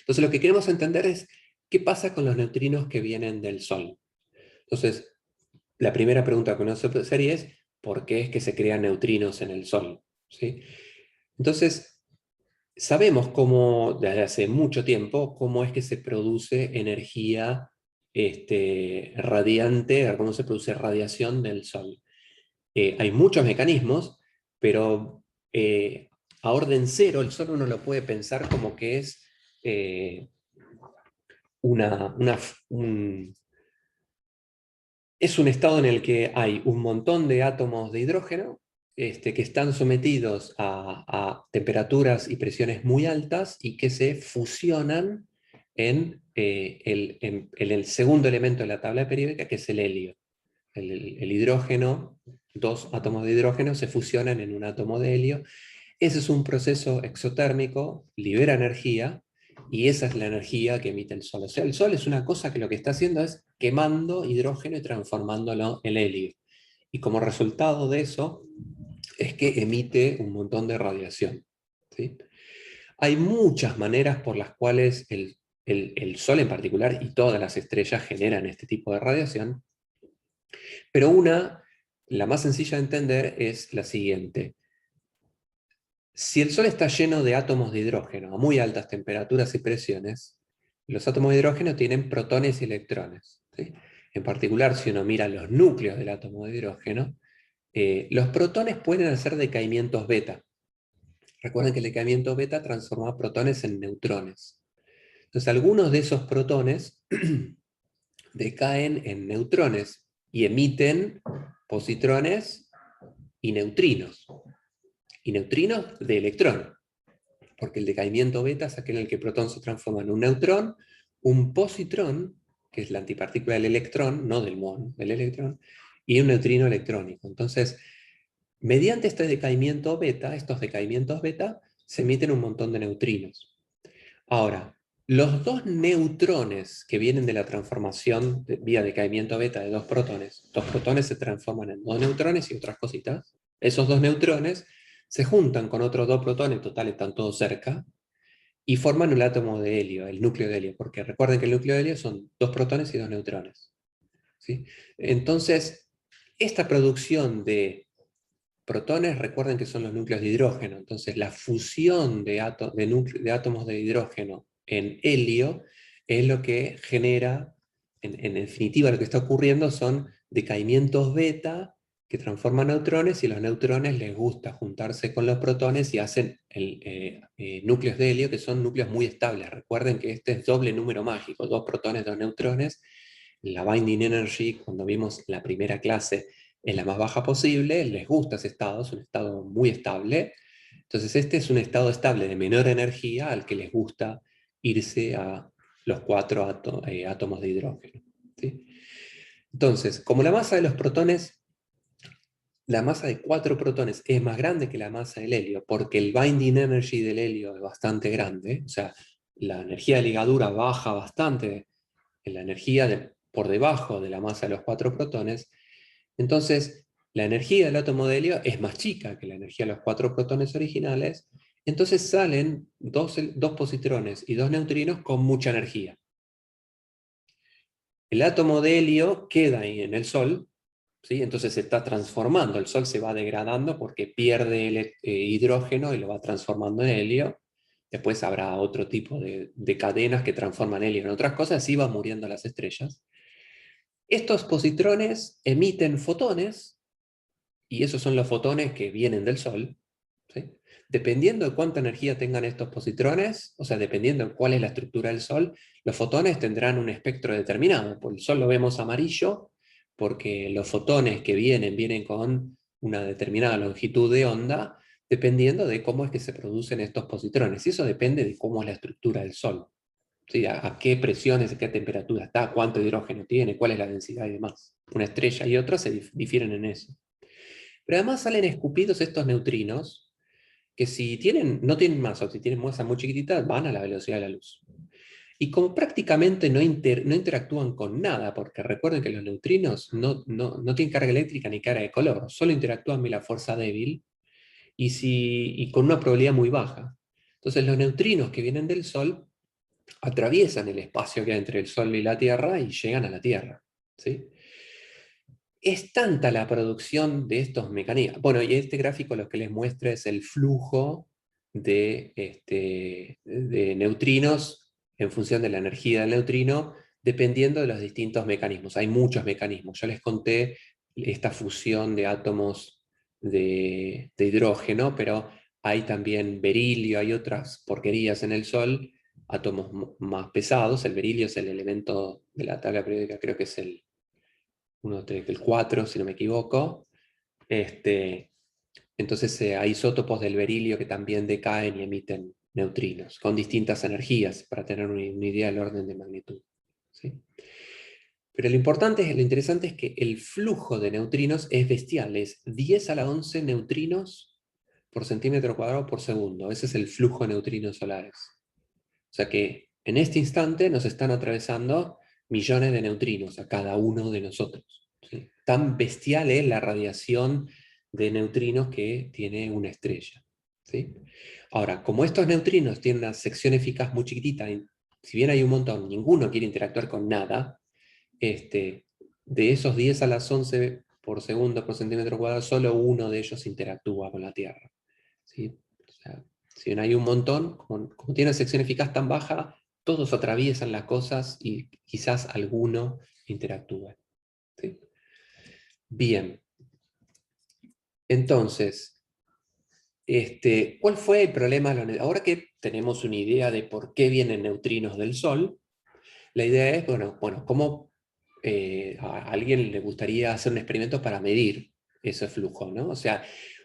Entonces lo que queremos entender es qué pasa con los neutrinos que vienen del Sol. Entonces, la primera pregunta que uno se haría es ¿por qué es que se crean neutrinos en el Sol? ¿Sí? Entonces, sabemos desde hace mucho tiempo cómo es que se produce energía radiante, cómo se produce radiación del Sol. Hay muchos mecanismos, pero a orden cero el Sol uno lo puede pensar como que es eh, es un estado en el que hay un montón de átomos de hidrógeno que están sometidos a temperaturas y presiones muy altas y que se fusionan en el segundo elemento de la tabla periódica, que es el helio. El hidrógeno, dos átomos de hidrógeno se fusionan en un átomo de helio. Ese es un proceso exotérmico, libera energía, y esa es la energía que emite el Sol. O sea, el Sol es una cosa que lo que está haciendo es quemando hidrógeno y transformándolo en helio. Y como resultado de eso, es que emite un montón de radiación. ¿Sí? Hay muchas maneras por las cuales el Sol en particular y todas las estrellas generan este tipo de radiación, pero la más sencilla de entender, es la siguiente. Si el Sol está lleno de átomos de hidrógeno a muy altas temperaturas y presiones, los átomos de hidrógeno tienen protones y electrones. ¿Sí? En particular, si uno mira los núcleos del átomo de hidrógeno, los protones pueden hacer decaimientos beta. Recuerden que el decaimiento beta transforma protones en neutrones. Entonces, algunos de esos protones decaen en neutrones y emiten positrones y neutrinos de electrón, porque el decaimiento beta es aquel en el que el protón se transforma en un neutrón, un positrón, que es la antipartícula del electrón, no del muón, del electrón, y un neutrino electrónico. Entonces, mediante estos decaimientos beta, se emiten un montón de neutrinos. Ahora, los dos neutrones que vienen de la transformación vía decaimiento beta de dos protones se transforman en dos neutrones y otras cositas. Esos dos neutrones se juntan con otros dos protones, total, están todos cerca, y forman un átomo de helio, el núcleo de helio, porque recuerden que el núcleo de helio son dos protones y dos neutrones. ¿Sí? Entonces, esta producción de protones, recuerden que son los núcleos de hidrógeno, entonces la fusión de átomos de hidrógeno en helio es lo que genera, en definitiva lo que está ocurriendo son decaimientos beta que transforman neutrones, y los neutrones les gusta juntarse con los protones y hacen núcleos de helio, que son núcleos muy estables. Recuerden que este es doble número mágico, dos protones, dos neutrones. La binding energy, cuando vimos la primera clase, es la más baja posible, les gusta ese estado, es un estado muy estable. Entonces este es un estado estable de menor energía al que les gusta irse a los cuatro átomos de hidrógeno. ¿Sí? Entonces, como la masa de los protones la masa de 4 protones es más grande que la masa del helio, porque el binding energy del helio es bastante grande, o sea, la energía de ligadura baja bastante en la energía por debajo de la masa de los 4 protones, entonces la energía del átomo de helio es más chica que la energía de los 4 protones originales, entonces salen dos positrones y 2 neutrinos con mucha energía. El átomo de helio queda ahí en el Sol, ¿sí? Entonces se está transformando, el Sol se va degradando porque pierde el hidrógeno y lo va transformando en helio. Después habrá otro tipo de cadenas que transforman helio en otras cosas y van muriendo las estrellas. Estos positrones emiten fotones, y esos son los fotones que vienen del Sol, ¿sí? Dependiendo de cuánta energía tengan estos positrones, o sea, dependiendo de cuál es la estructura del Sol, los fotones tendrán un espectro determinado. Por el Sol lo vemos amarillo, porque los fotones que vienen con una determinada longitud de onda, dependiendo de cómo es que se producen estos positrones. Y eso depende de cómo es la estructura del Sol. ¿Sí? A qué presiones, a qué temperatura está, cuánto hidrógeno tiene, cuál es la densidad y demás. Una estrella y otra se difieren en eso. Pero además salen escupidos estos neutrinos, que si no tienen masa o si tienen masa muy chiquitita, van a la velocidad de la luz. Y como prácticamente no interactúan con nada, porque recuerden que los neutrinos no tienen carga eléctrica ni carga de color, solo interactúan con la fuerza débil y con una probabilidad muy baja. Entonces los neutrinos que vienen del Sol atraviesan el espacio que hay entre el Sol y la Tierra y llegan a la Tierra, ¿sí? Es tanta la producción de estos mecanismos. Bueno, y este gráfico lo que les muestra es el flujo de neutrinos en función de la energía del neutrino, dependiendo de los distintos mecanismos. Hay muchos mecanismos. Yo les conté esta fusión de átomos de hidrógeno, pero hay también berilio, hay otras porquerías en el Sol, átomos más pesados. El berilio es el elemento de la tabla periódica, creo que es el 4, si no me equivoco. Entonces hay isótopos del berilio que también decaen y emiten neutrinos, con distintas energías, para tener una idea del orden de magnitud, ¿sí? Pero lo interesante es que el flujo de neutrinos es bestial, es 10 a la 11 neutrinos por centímetro cuadrado por segundo. Ese es el flujo de neutrinos solares. O sea que en este instante nos están atravesando millones de neutrinos a cada uno de nosotros, ¿sí? Tan bestial es la radiación de neutrinos que tiene una estrella, ¿sí? Ahora, como estos neutrinos tienen una sección eficaz muy chiquitita, si bien hay un montón, ninguno quiere interactuar con nada, de esos 10 a las 11 por segundo por centímetro cuadrado, solo uno de ellos interactúa con la Tierra, ¿sí? O sea, si bien hay un montón, como tiene una sección eficaz tan baja, todos atraviesan las cosas y quizás alguno interactúe, ¿sí? Bien, entonces, ¿cuál fue el problema? Ahora que tenemos una idea de por qué vienen neutrinos del Sol, la idea es, bueno, ¿cómo a alguien le gustaría hacer un experimento para medir ese flujo, ¿no? O sea,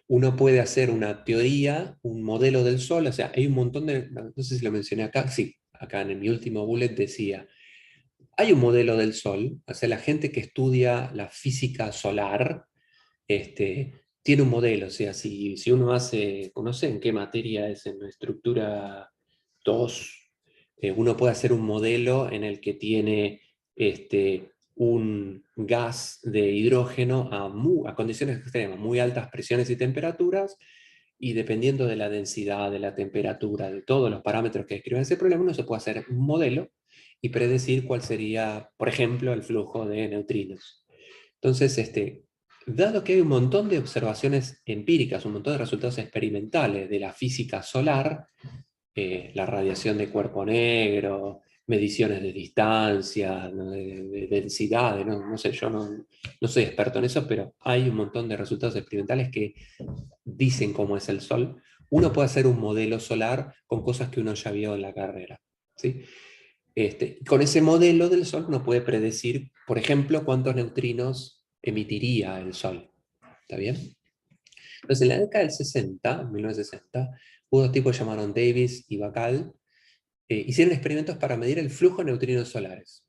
uno puede hacer una teoría, un modelo del Sol, o sea, hay un montón no sé si lo mencioné acá, sí, acá en mi último bullet decía, hay un modelo del Sol, o sea, la gente que estudia la física solar, tiene un modelo, o sea, si uno hace, no sé en qué materia es, en la estructura 2, uno puede hacer un modelo en el que tiene un gas de hidrógeno a condiciones extremas, muy altas presiones y temperaturas, y dependiendo de la densidad, de la temperatura, de todos los parámetros que describen ese problema, uno se puede hacer un modelo y predecir cuál sería, por ejemplo, el flujo de neutrinos. Entonces, dado que hay un montón de observaciones empíricas, un montón de resultados experimentales de la física solar, la radiación de cuerpo negro, mediciones de distancia, ¿no? de densidades, no sé, yo no soy experto en eso, pero hay un montón de resultados experimentales que dicen cómo es el Sol. Uno puede hacer un modelo solar con cosas que uno ya vio en la carrera, ¿sí? Con ese modelo del Sol uno puede predecir, por ejemplo, cuántos neutrinos emitiría el Sol. ¿Está bien? Entonces, en la década del 60, 1960, hubo dos tipos que llamaron Davis y Bacall, hicieron experimentos para medir el flujo de neutrinos solares.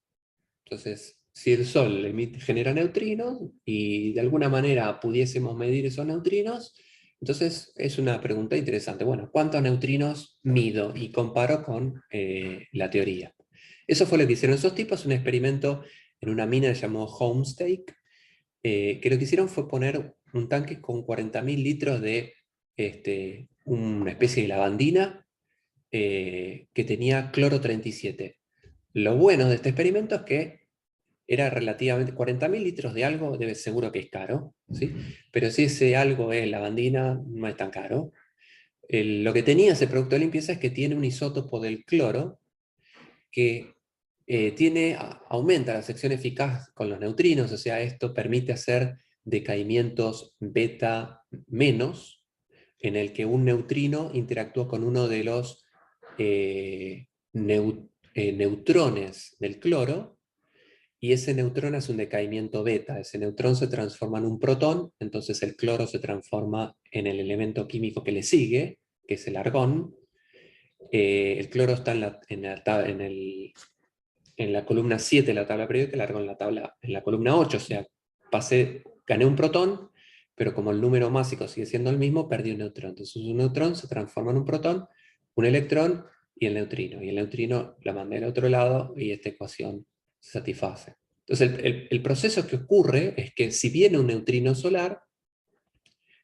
Entonces, si el Sol genera neutrinos y de alguna manera pudiésemos medir esos neutrinos, entonces es una pregunta interesante. Bueno, ¿cuántos neutrinos mido? Y comparo con la teoría. Eso fue lo que hicieron esos tipos, un experimento en una mina que se llamó Homestake, que lo que hicieron fue poner un tanque con 40.000 litros de una especie de lavandina que tenía cloro 37. Lo bueno de este experimento es que era relativamente, 40.000 litros de algo debe seguro que es caro, ¿sí? Pero si ese algo es lavandina, no es tan caro. Lo que tenía ese producto de limpieza es que tiene un isótopo del cloro que aumenta la sección eficaz con los neutrinos, o sea, esto permite hacer decaimientos beta menos, en el que un neutrino interactúa con uno de los eh, neutrones del cloro, y ese neutrón hace un decaimiento beta. Ese neutrón se transforma en un protón, entonces el cloro se transforma en el elemento químico que le sigue, que es el argón. El cloro está en la columna 7 de la tabla periódica, el argón en la columna 8, o sea, gané un protón, pero como el número másico sigue siendo el mismo, perdí un neutrón. Entonces un neutrón se transforma en un protón, un electrón y el neutrino. Y el neutrino la mandé al otro lado y esta ecuación se satisface. Entonces el proceso que ocurre es que si viene un neutrino solar,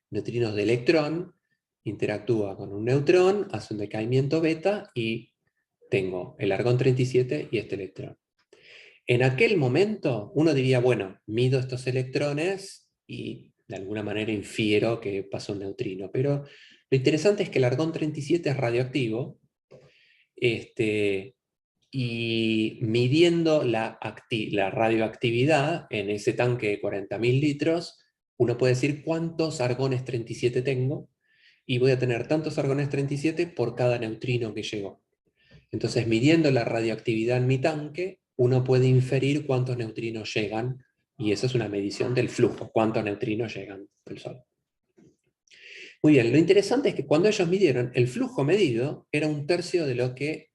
neutrinos de electrón, interactúa con un neutrón, hace un decaimiento beta y tengo el argón 37 y este electrón. En aquel momento uno diría, bueno, mido estos electrones y de alguna manera infiero que pasó un neutrino, pero lo interesante es que el argón 37 es radioactivo, y midiendo la radioactividad en ese tanque de 40.000 litros, uno puede decir cuántos argones 37 tengo, y voy a tener tantos argones 37 por cada neutrino que llegó. Entonces, midiendo la radioactividad en mi tanque, uno puede inferir cuántos neutrinos llegan, y eso es una medición del flujo, cuántos neutrinos llegan del Sol. Muy bien, lo interesante es que cuando ellos midieron, el flujo medido era un tercio de lo que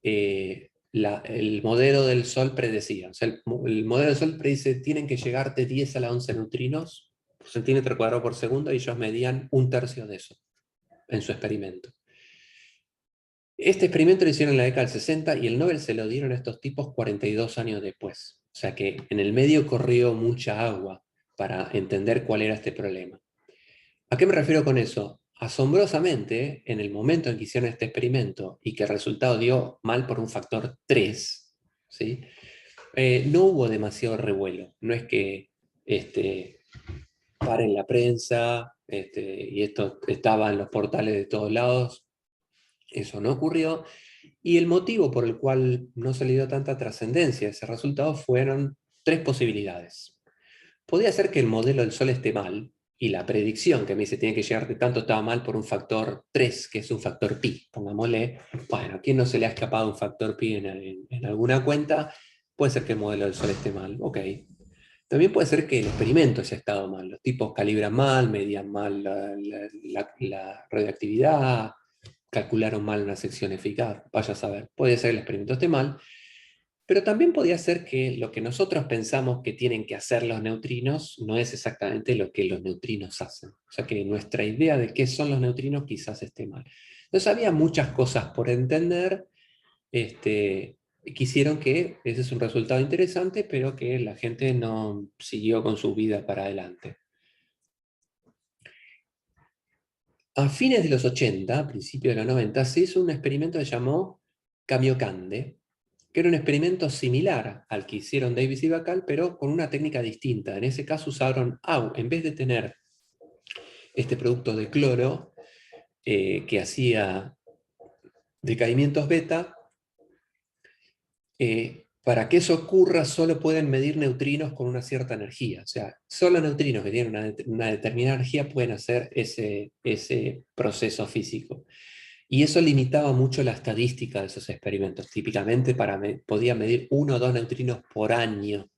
el modelo del Sol predecía. O sea, el modelo del Sol predice tienen que llegarte 10 a la 11 neutrinos por centímetro cuadrado por segundo, y ellos medían un tercio de eso en su experimento. Este experimento lo hicieron en la década del 60 y el Nobel se lo dieron a estos tipos 42 años después. O sea que en el medio corrió mucha agua para entender cuál era este problema. ¿A qué me refiero con eso? Asombrosamente, en el momento en que hicieron este experimento y que el resultado dio mal por un factor 3, ¿sí? No hubo demasiado revuelo. No es que paren la prensa y esto estaba en los portales de todos lados. Eso no ocurrió. Y el motivo por el cual no se le dio tanta trascendencia a ese resultado fueron tres posibilidades. Podría ser que el modelo del Sol esté mal, y la predicción que me dice tiene que llegar de tanto estaba mal por un factor 3, que es un factor pi. Pongámosle, bueno, ¿a quién no se le ha escapado un factor pi en alguna cuenta? Puede ser que el modelo del Sol esté mal, ok. También puede ser que el experimento haya estado mal. Los tipos calibran mal, medían mal la radioactividad, calcularon mal una sección eficaz, vaya a saber. Puede ser que el experimento esté mal, pero también podría ser que lo que nosotros pensamos que tienen que hacer los neutrinos no es exactamente lo que los neutrinos hacen. O sea que nuestra idea de qué son los neutrinos quizás esté mal. Entonces había muchas cosas por entender, que hicieron que ese es un resultado interesante, pero que la gente no siguió con su vida para adelante. A fines de los 80, a principios de los 90, se hizo un experimento que se llamó Kamiokande, que era un experimento similar al que hicieron Davis y Bacall, pero con una técnica distinta. En ese caso usaron agua, en vez de tener este producto de cloro que hacía decaimientos beta, para que eso ocurra solo pueden medir neutrinos con una cierta energía. O sea, solo neutrinos que tienen una determinada energía pueden hacer ese proceso físico. Y eso limitaba mucho la estadística de esos experimentos. Típicamente podía medir 1 o 2 neutrinos por año,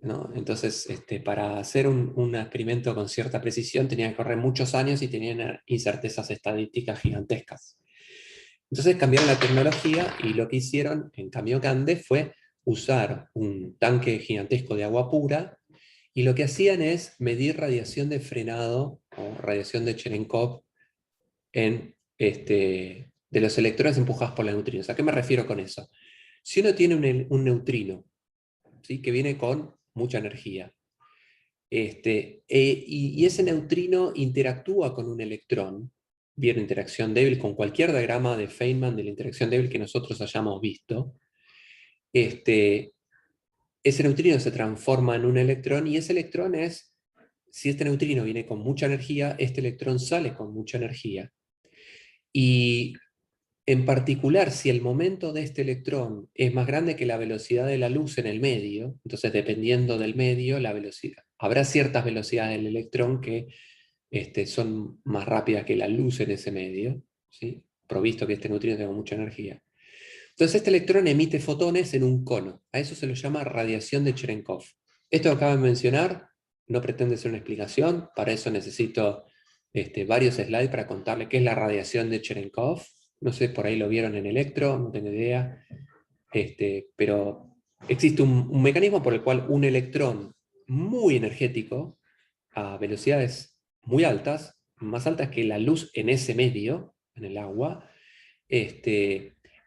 ¿no? Entonces, para hacer un experimento con cierta precisión tenían que correr muchos años y tenían incertezas estadísticas gigantescas. Entonces cambiaron la tecnología y lo que hicieron en Kamiokande fue usar un tanque gigantesco de agua pura, y lo que hacían es medir radiación de frenado o radiación de Cherenkov de los electrones empujados por los neutrinos. ¿A qué me refiero con eso? Si uno tiene un neutrino, ¿sí?, que viene con mucha energía, y ese neutrino interactúa con un electrón, bien interacción débil, con cualquier diagrama de Feynman de la interacción débil que nosotros hayamos visto, ese neutrino se transforma en un electrón, y ese electrón si este neutrino viene con mucha energía, este electrón sale con mucha energía. Y en particular, si el momento de este electrón es más grande que la velocidad de la luz en el medio, entonces dependiendo del medio, la velocidad, habrá ciertas velocidades del electrón que son más rápidas que la luz en ese medio, ¿sí?, provisto que este neutrino tenga mucha energía. Entonces este electrón emite fotones en un cono. A eso se lo llama radiación de Cherenkov. Esto que acabo de mencionar no pretende ser una explicación, para eso necesito varios slides para contarle qué es la radiación de Cherenkov. No sé, por ahí lo vieron en Electro, no tengo idea. Pero existe un mecanismo por el cual un electrón muy energético, a velocidades muy altas, más altas que la luz en ese medio, en el agua,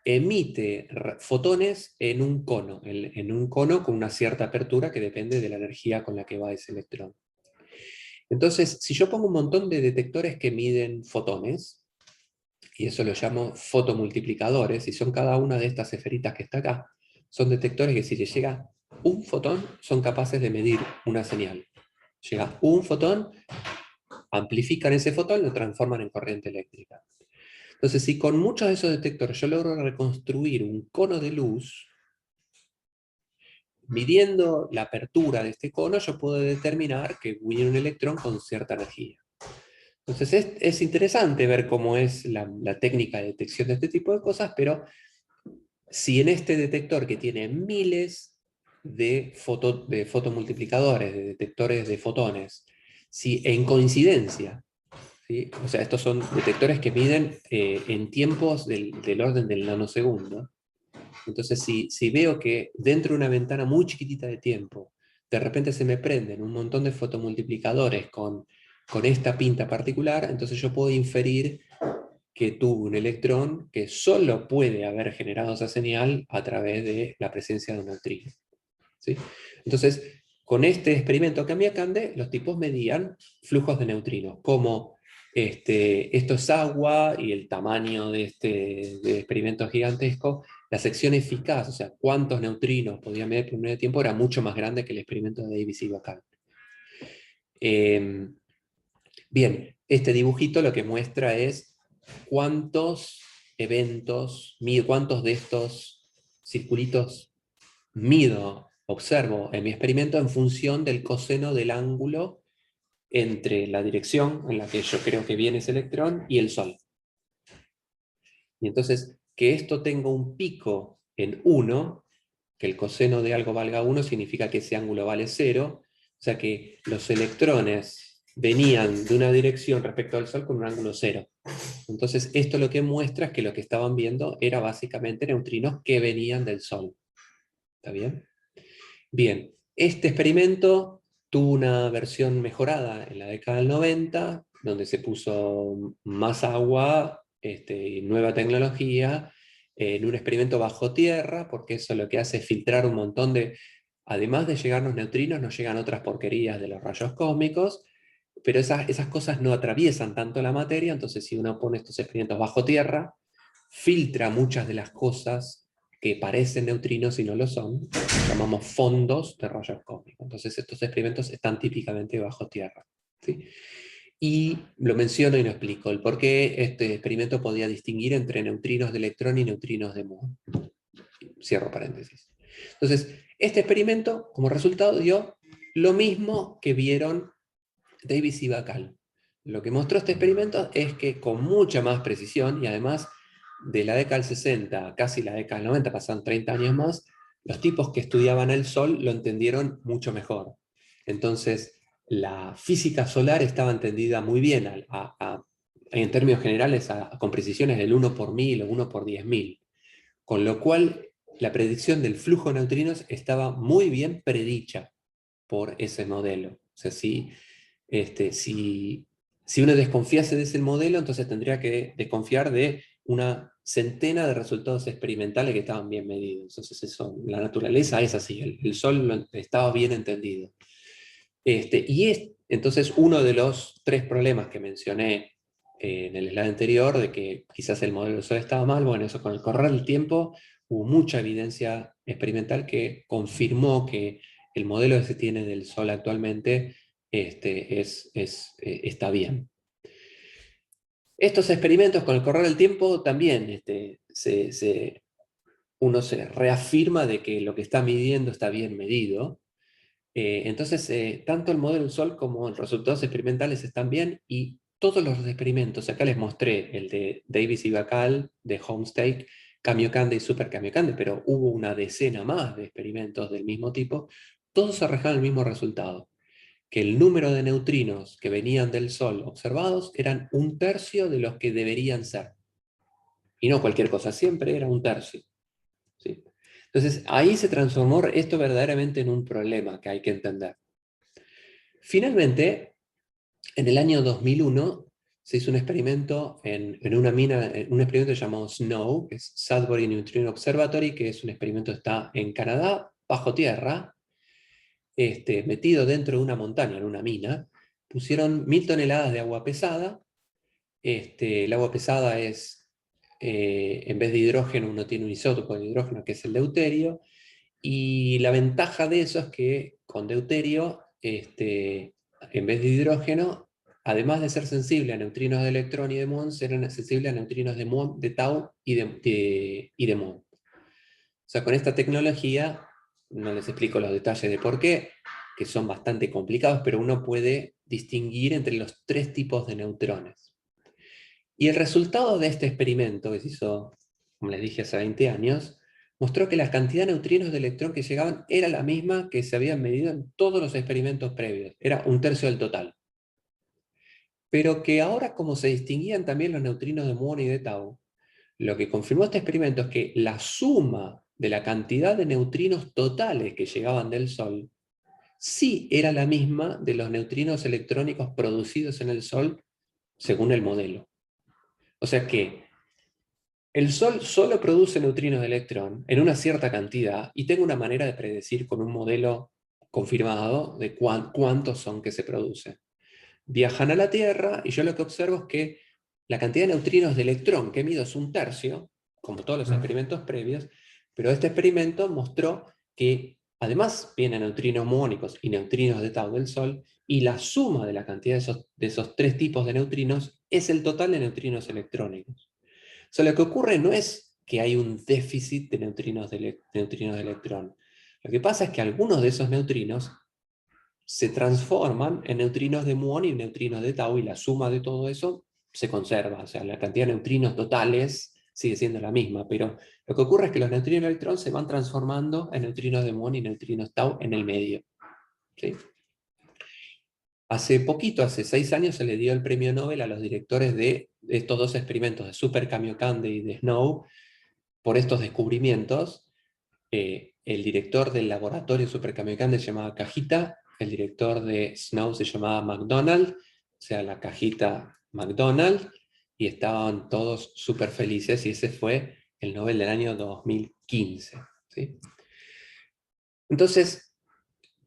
emite fotones en un cono, en un cono con una cierta apertura que depende de la energía con la que va ese electrón. Entonces, si yo pongo un montón de detectores que miden fotones, y eso lo llamo fotomultiplicadores, y son cada una de estas esferitas que está acá, son detectores que si les llega un fotón, son capaces de medir una señal. Llega un fotón, amplifican ese fotón, lo transforman en corriente eléctrica. Entonces, si con muchos de esos detectores yo logro reconstruir un cono de luz, midiendo la apertura de este cono, yo puedo determinar que viene un electrón con cierta energía. Entonces es interesante ver cómo es la técnica de detección de este tipo de cosas, pero si en este detector que tiene miles de fotomultiplicadores, de detectores de fotones, si en coincidencia, ¿sí?, o sea, estos son detectores que miden en tiempos del orden del nanosegundo. Entonces, si veo que dentro de una ventana muy chiquitita de tiempo, de repente se me prenden un montón de fotomultiplicadores con esta pinta particular, entonces yo puedo inferir que tuvo un electrón que solo puede haber generado esa señal a través de la presencia de un neutrino, ¿sí? Entonces, con este experimento Kamiokande, los tipos medían flujos de neutrinos, como esto es agua y el tamaño de este experimento gigantesco, la sección eficaz, o sea, cuántos neutrinos podía medir por unidad de tiempo, era mucho más grande que el experimento de Davis y Bacall. Bien, este dibujito lo que muestra es cuántos eventos, cuántos de estos circulitos observo en mi experimento en función del coseno del ángulo entre la dirección en la que yo creo que viene ese electrón y el Sol. Y entonces, que esto tenga un pico en 1, que el coseno de algo valga 1, significa que ese ángulo vale 0, o sea que los electrones venían de una dirección respecto al Sol con un ángulo 0. Entonces, esto lo que muestra es que lo que estaban viendo era básicamente neutrinos que venían del Sol. ¿Está bien? Bien, este experimento tuvo una versión mejorada en la década del 90, donde se puso más agua y nueva tecnología en un experimento bajo tierra, porque eso lo que hace es filtrar un montón de, además de llegarnos neutrinos, nos llegan otras porquerías de los rayos cósmicos, pero esas cosas no atraviesan tanto la materia, entonces si uno pone estos experimentos bajo tierra, filtra muchas de las cosas que parecen neutrinos y no lo son, llamamos fondos de rayos cósmicos. Entonces estos experimentos están típicamente bajo tierra, ¿sí? Y lo menciono y no explico el por qué este experimento podía distinguir entre neutrinos de electrón y neutrinos de muón. Cierro paréntesis. Entonces, este experimento, como resultado, dio lo mismo que vieron Davis y Bacall. Lo que mostró este experimento es que con mucha más precisión, y además de la década del 60 a casi la década del 90, pasaron 30 años más, los tipos que estudiaban el Sol lo entendieron mucho mejor. Entonces, la física solar estaba entendida muy bien, en términos generales, con precisiones del 1 por 1000 o 1 por 10.000. Con lo cual, la predicción del flujo de neutrinos estaba muy bien predicha por ese modelo. O sea, si uno desconfiase de ese modelo, entonces tendría que desconfiar de una centena de resultados experimentales que estaban bien medidos. Entonces la naturaleza es así, el Sol estaba bien entendido. Entonces uno de los 3 problemas que mencioné en el slide anterior, de que quizás el modelo del Sol estaba mal, bueno, eso con el correr del tiempo hubo mucha evidencia experimental que confirmó que el modelo que se tiene del Sol actualmente está bien. Estos experimentos con el correr del tiempo también uno se reafirma de que lo que está midiendo está bien medido. Entonces, tanto el modelo del Sol como los resultados experimentales están bien, y todos los experimentos, acá les mostré el de Davis y Bacall, de Homestake, Kamiokande y Super Kamiokande, pero hubo una decena más de experimentos del mismo tipo, todos arrojaron el mismo resultado, que el número de neutrinos que venían del Sol observados eran 1/3 de los que deberían ser. Y no cualquier cosa, siempre era 1/3. ¿Sí? Entonces, ahí se transformó esto verdaderamente en un problema que hay que entender. Finalmente, en el año 2001, se hizo un experimento en una mina, un experimento llamado SNOW, que es Sudbury Neutrino Observatory, que es un experimento que está en Canadá, bajo tierra, metido dentro de una montaña, en una mina. Pusieron 1000 toneladas de agua pesada. El agua pesada es, en vez de hidrógeno, uno tiene un isótopo de hidrógeno, que es el deuterio, y la ventaja de eso es que con deuterio, en vez de hidrógeno, además de ser sensible a neutrinos de electrón y de muón, serán sensibles a neutrinos de muón, de tau y de muón. O sea, con esta tecnología, no les explico los detalles de por qué, que son bastante complicados, pero uno puede distinguir entre los 3 tipos de neutrones. Y el resultado de este experimento, que se hizo, como les dije, hace 20 años, mostró que la cantidad de neutrinos de electrón que llegaban era la misma que se habían medido en todos los experimentos previos. Era 1/3 del total. Pero que ahora, como se distinguían también los neutrinos de muón y de tau, lo que confirmó este experimento es que la suma de la cantidad de neutrinos totales que llegaban del Sol sí era la misma de los neutrinos electrónicos producidos en el Sol según el modelo. O sea que el Sol solo produce neutrinos de electrón en una cierta cantidad, y tengo una manera de predecir con un modelo confirmado de cuántos son que se producen. Viajan a la Tierra y yo lo que observo es que la cantidad de neutrinos de electrón que mido es 1/3, como todos los experimentos previos, pero este experimento mostró que además vienen neutrinos muónicos y neutrinos de tau del Sol, y la suma de la cantidad de esos 3 tipos de neutrinos es el total de neutrinos electrónicos. O sea, lo que ocurre no es que hay un déficit de neutrinos de electrón. Lo que pasa es que algunos de esos neutrinos se transforman en neutrinos de muón y neutrinos de tau, y la suma de todo eso se conserva. O sea, la cantidad de neutrinos totales sigue siendo la misma, pero lo que ocurre es que los neutrinos de electrón se van transformando en neutrinos de muón y neutrinos tau en el medio. ¿Sí? Hace poquito, hace 6 años, se le dio el premio Nobel a los directores de estos 2 experimentos, de Super Kamiokande y de SNOW, por estos descubrimientos. El director del laboratorio Super Kamiokande se llamaba Cajita, el director de SNOW se llamaba McDonald, o sea, la cajita McDonald, y estaban todos súper felices, y ese fue el Nobel del año 2015. ¿Sí? Entonces,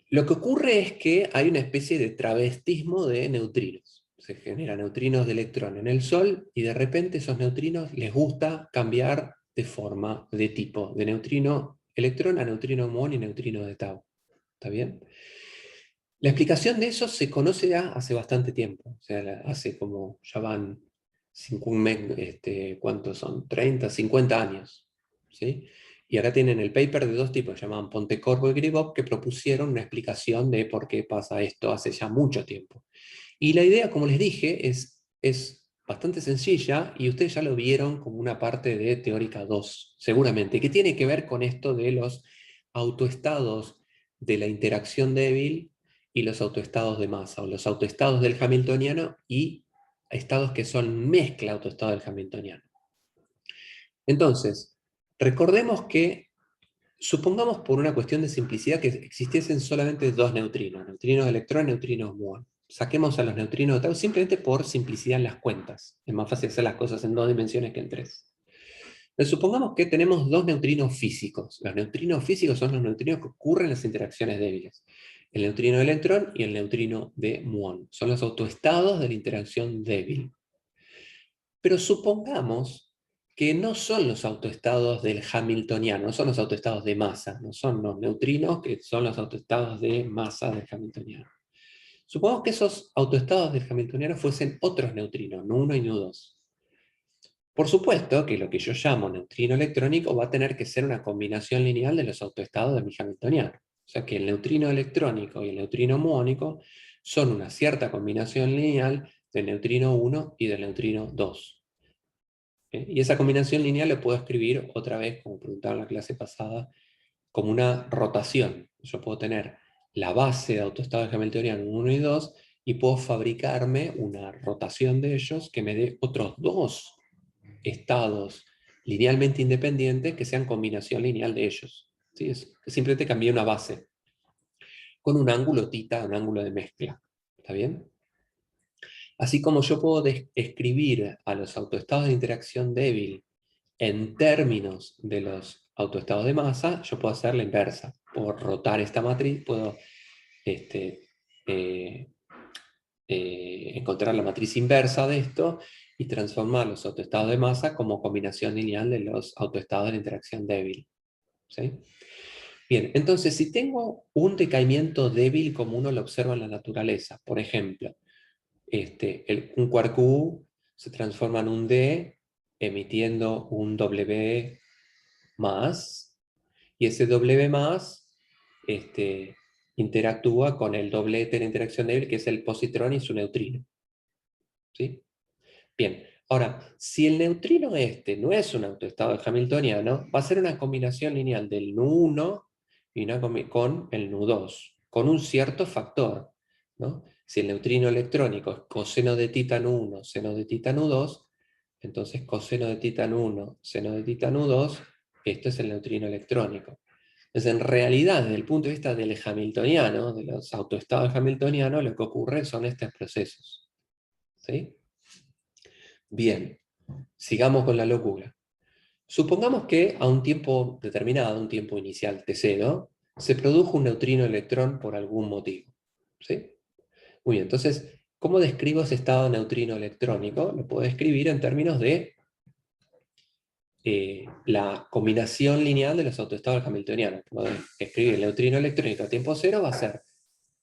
lo que ocurre es que hay una especie de travestismo de neutrinos. Se generan neutrinos de electrón en el Sol, y de repente esos neutrinos les gusta cambiar de forma, de tipo, de neutrino electrón a neutrino muón y neutrino de tau. ¿Está bien? La explicación de eso se conoce ya hace bastante tiempo. O sea, hace como, ya van, ¿cuántos son? 30, 50 años. ¿Sí? Y acá tienen el paper de 2 tipos, llamaban Pontecorvo y Gribov, que propusieron una explicación de por qué pasa esto hace ya mucho tiempo. Y la idea, como les dije, es bastante sencilla, y ustedes ya lo vieron como una parte de Teórica 2, seguramente, que tiene que ver con esto de los autoestados de la interacción débil y los autoestados de masa, o los autoestados del hamiltoniano y estados que son mezcla autoestado del hamiltoniano. Entonces, recordemos que Supongamos por una cuestión de simplicidad que existiesen solamente dos neutrinos electrón y neutrinos muón. Saquemos a los neutrinos de tau simplemente por simplicidad en las cuentas. Es más fácil hacer las cosas en 2 dimensiones que en 3. Pero supongamos que tenemos dos neutrinos físicos. Los neutrinos físicos son los neutrinos que ocurren en las interacciones débiles. El neutrino de electrón y el neutrino de muón. Son los autoestados de la interacción débil. Pero supongamos que no son los autoestados del hamiltoniano, no son los autoestados de masa, no son los neutrinos que son los autoestados de masa del hamiltoniano. Supongamos que esos autoestados del hamiltoniano fuesen otros neutrinos, nu1 y nu2. Por supuesto que lo que yo llamo neutrino electrónico va a tener que ser una combinación lineal de los autoestados de mi hamiltoniano. O sea que el neutrino electrónico y el neutrino muónico son una cierta combinación lineal del neutrino 1 y del neutrino 2. Y esa combinación lineal la puedo escribir otra vez, como preguntaba en la clase pasada, como una rotación. Yo puedo tener la base de autoestados hamiltonianos 1 y 2 y puedo fabricarme una rotación de ellos que me dé otros dos estados linealmente independientes que sean combinación lineal de ellos. ¿Sí? Simplemente cambié una base con un ángulo θ, un ángulo de mezcla. ¿Está bien? Así como yo puedo escribir a los autoestados de interacción débil en términos de los autoestados de masa, yo puedo hacer la inversa. Por rotar esta matriz, puedo encontrar la matriz inversa de esto y transformar los autoestados de masa como combinación lineal de los autoestados de la interacción débil. ¿Sí? Bien, entonces si tengo un decaimiento débil como uno lo observa en la naturaleza, por ejemplo, un quark Q se transforma en un D emitiendo un W más, y ese W más interactúa con el doblete de la interacción débil, que es el positrón y su neutrino. ¿Sí? Bien, ahora, si el neutrino no es un autoestado hamiltoniano, va a ser una combinación lineal del nu1 y con el nu2, con un cierto factor, ¿no? Si el neutrino electrónico es coseno de θ nu1, seno de θ nu2, entonces coseno de θ nu1, seno de θ nu2, esto es el neutrino electrónico. Entonces, en realidad, desde el punto de vista del hamiltoniano, de los autoestados hamiltonianos, lo que ocurre son estos procesos. ¿Sí? Bien, sigamos con la locura. Supongamos que a un tiempo determinado, un tiempo inicial t0, se produjo un neutrino electrón por algún motivo. ¿Sí? Muy bien, entonces, ¿cómo describo ese estado neutrino electrónico? Lo puedo describir en términos de la combinación lineal de los autoestados hamiltonianos. Puedo escribir el neutrino electrónico a tiempo cero, va a ser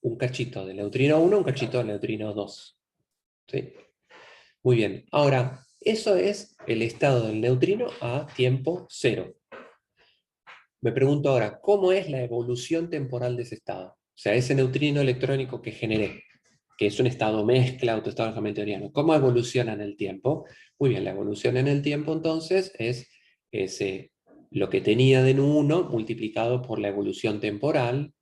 un cachito del neutrino 1, un cachito del neutrino 2. ¿Sí? Muy bien, ahora, eso es el estado del neutrino a tiempo cero. Me pregunto ahora, ¿cómo es la evolución temporal de ese estado? O sea, ese neutrino electrónico que generé, que es un estado mezcla autoestado hamiltoniano, ¿cómo evoluciona en el tiempo? Muy bien, la evolución en el tiempo entonces es lo que tenía de nu1 multiplicado por la evolución temporal,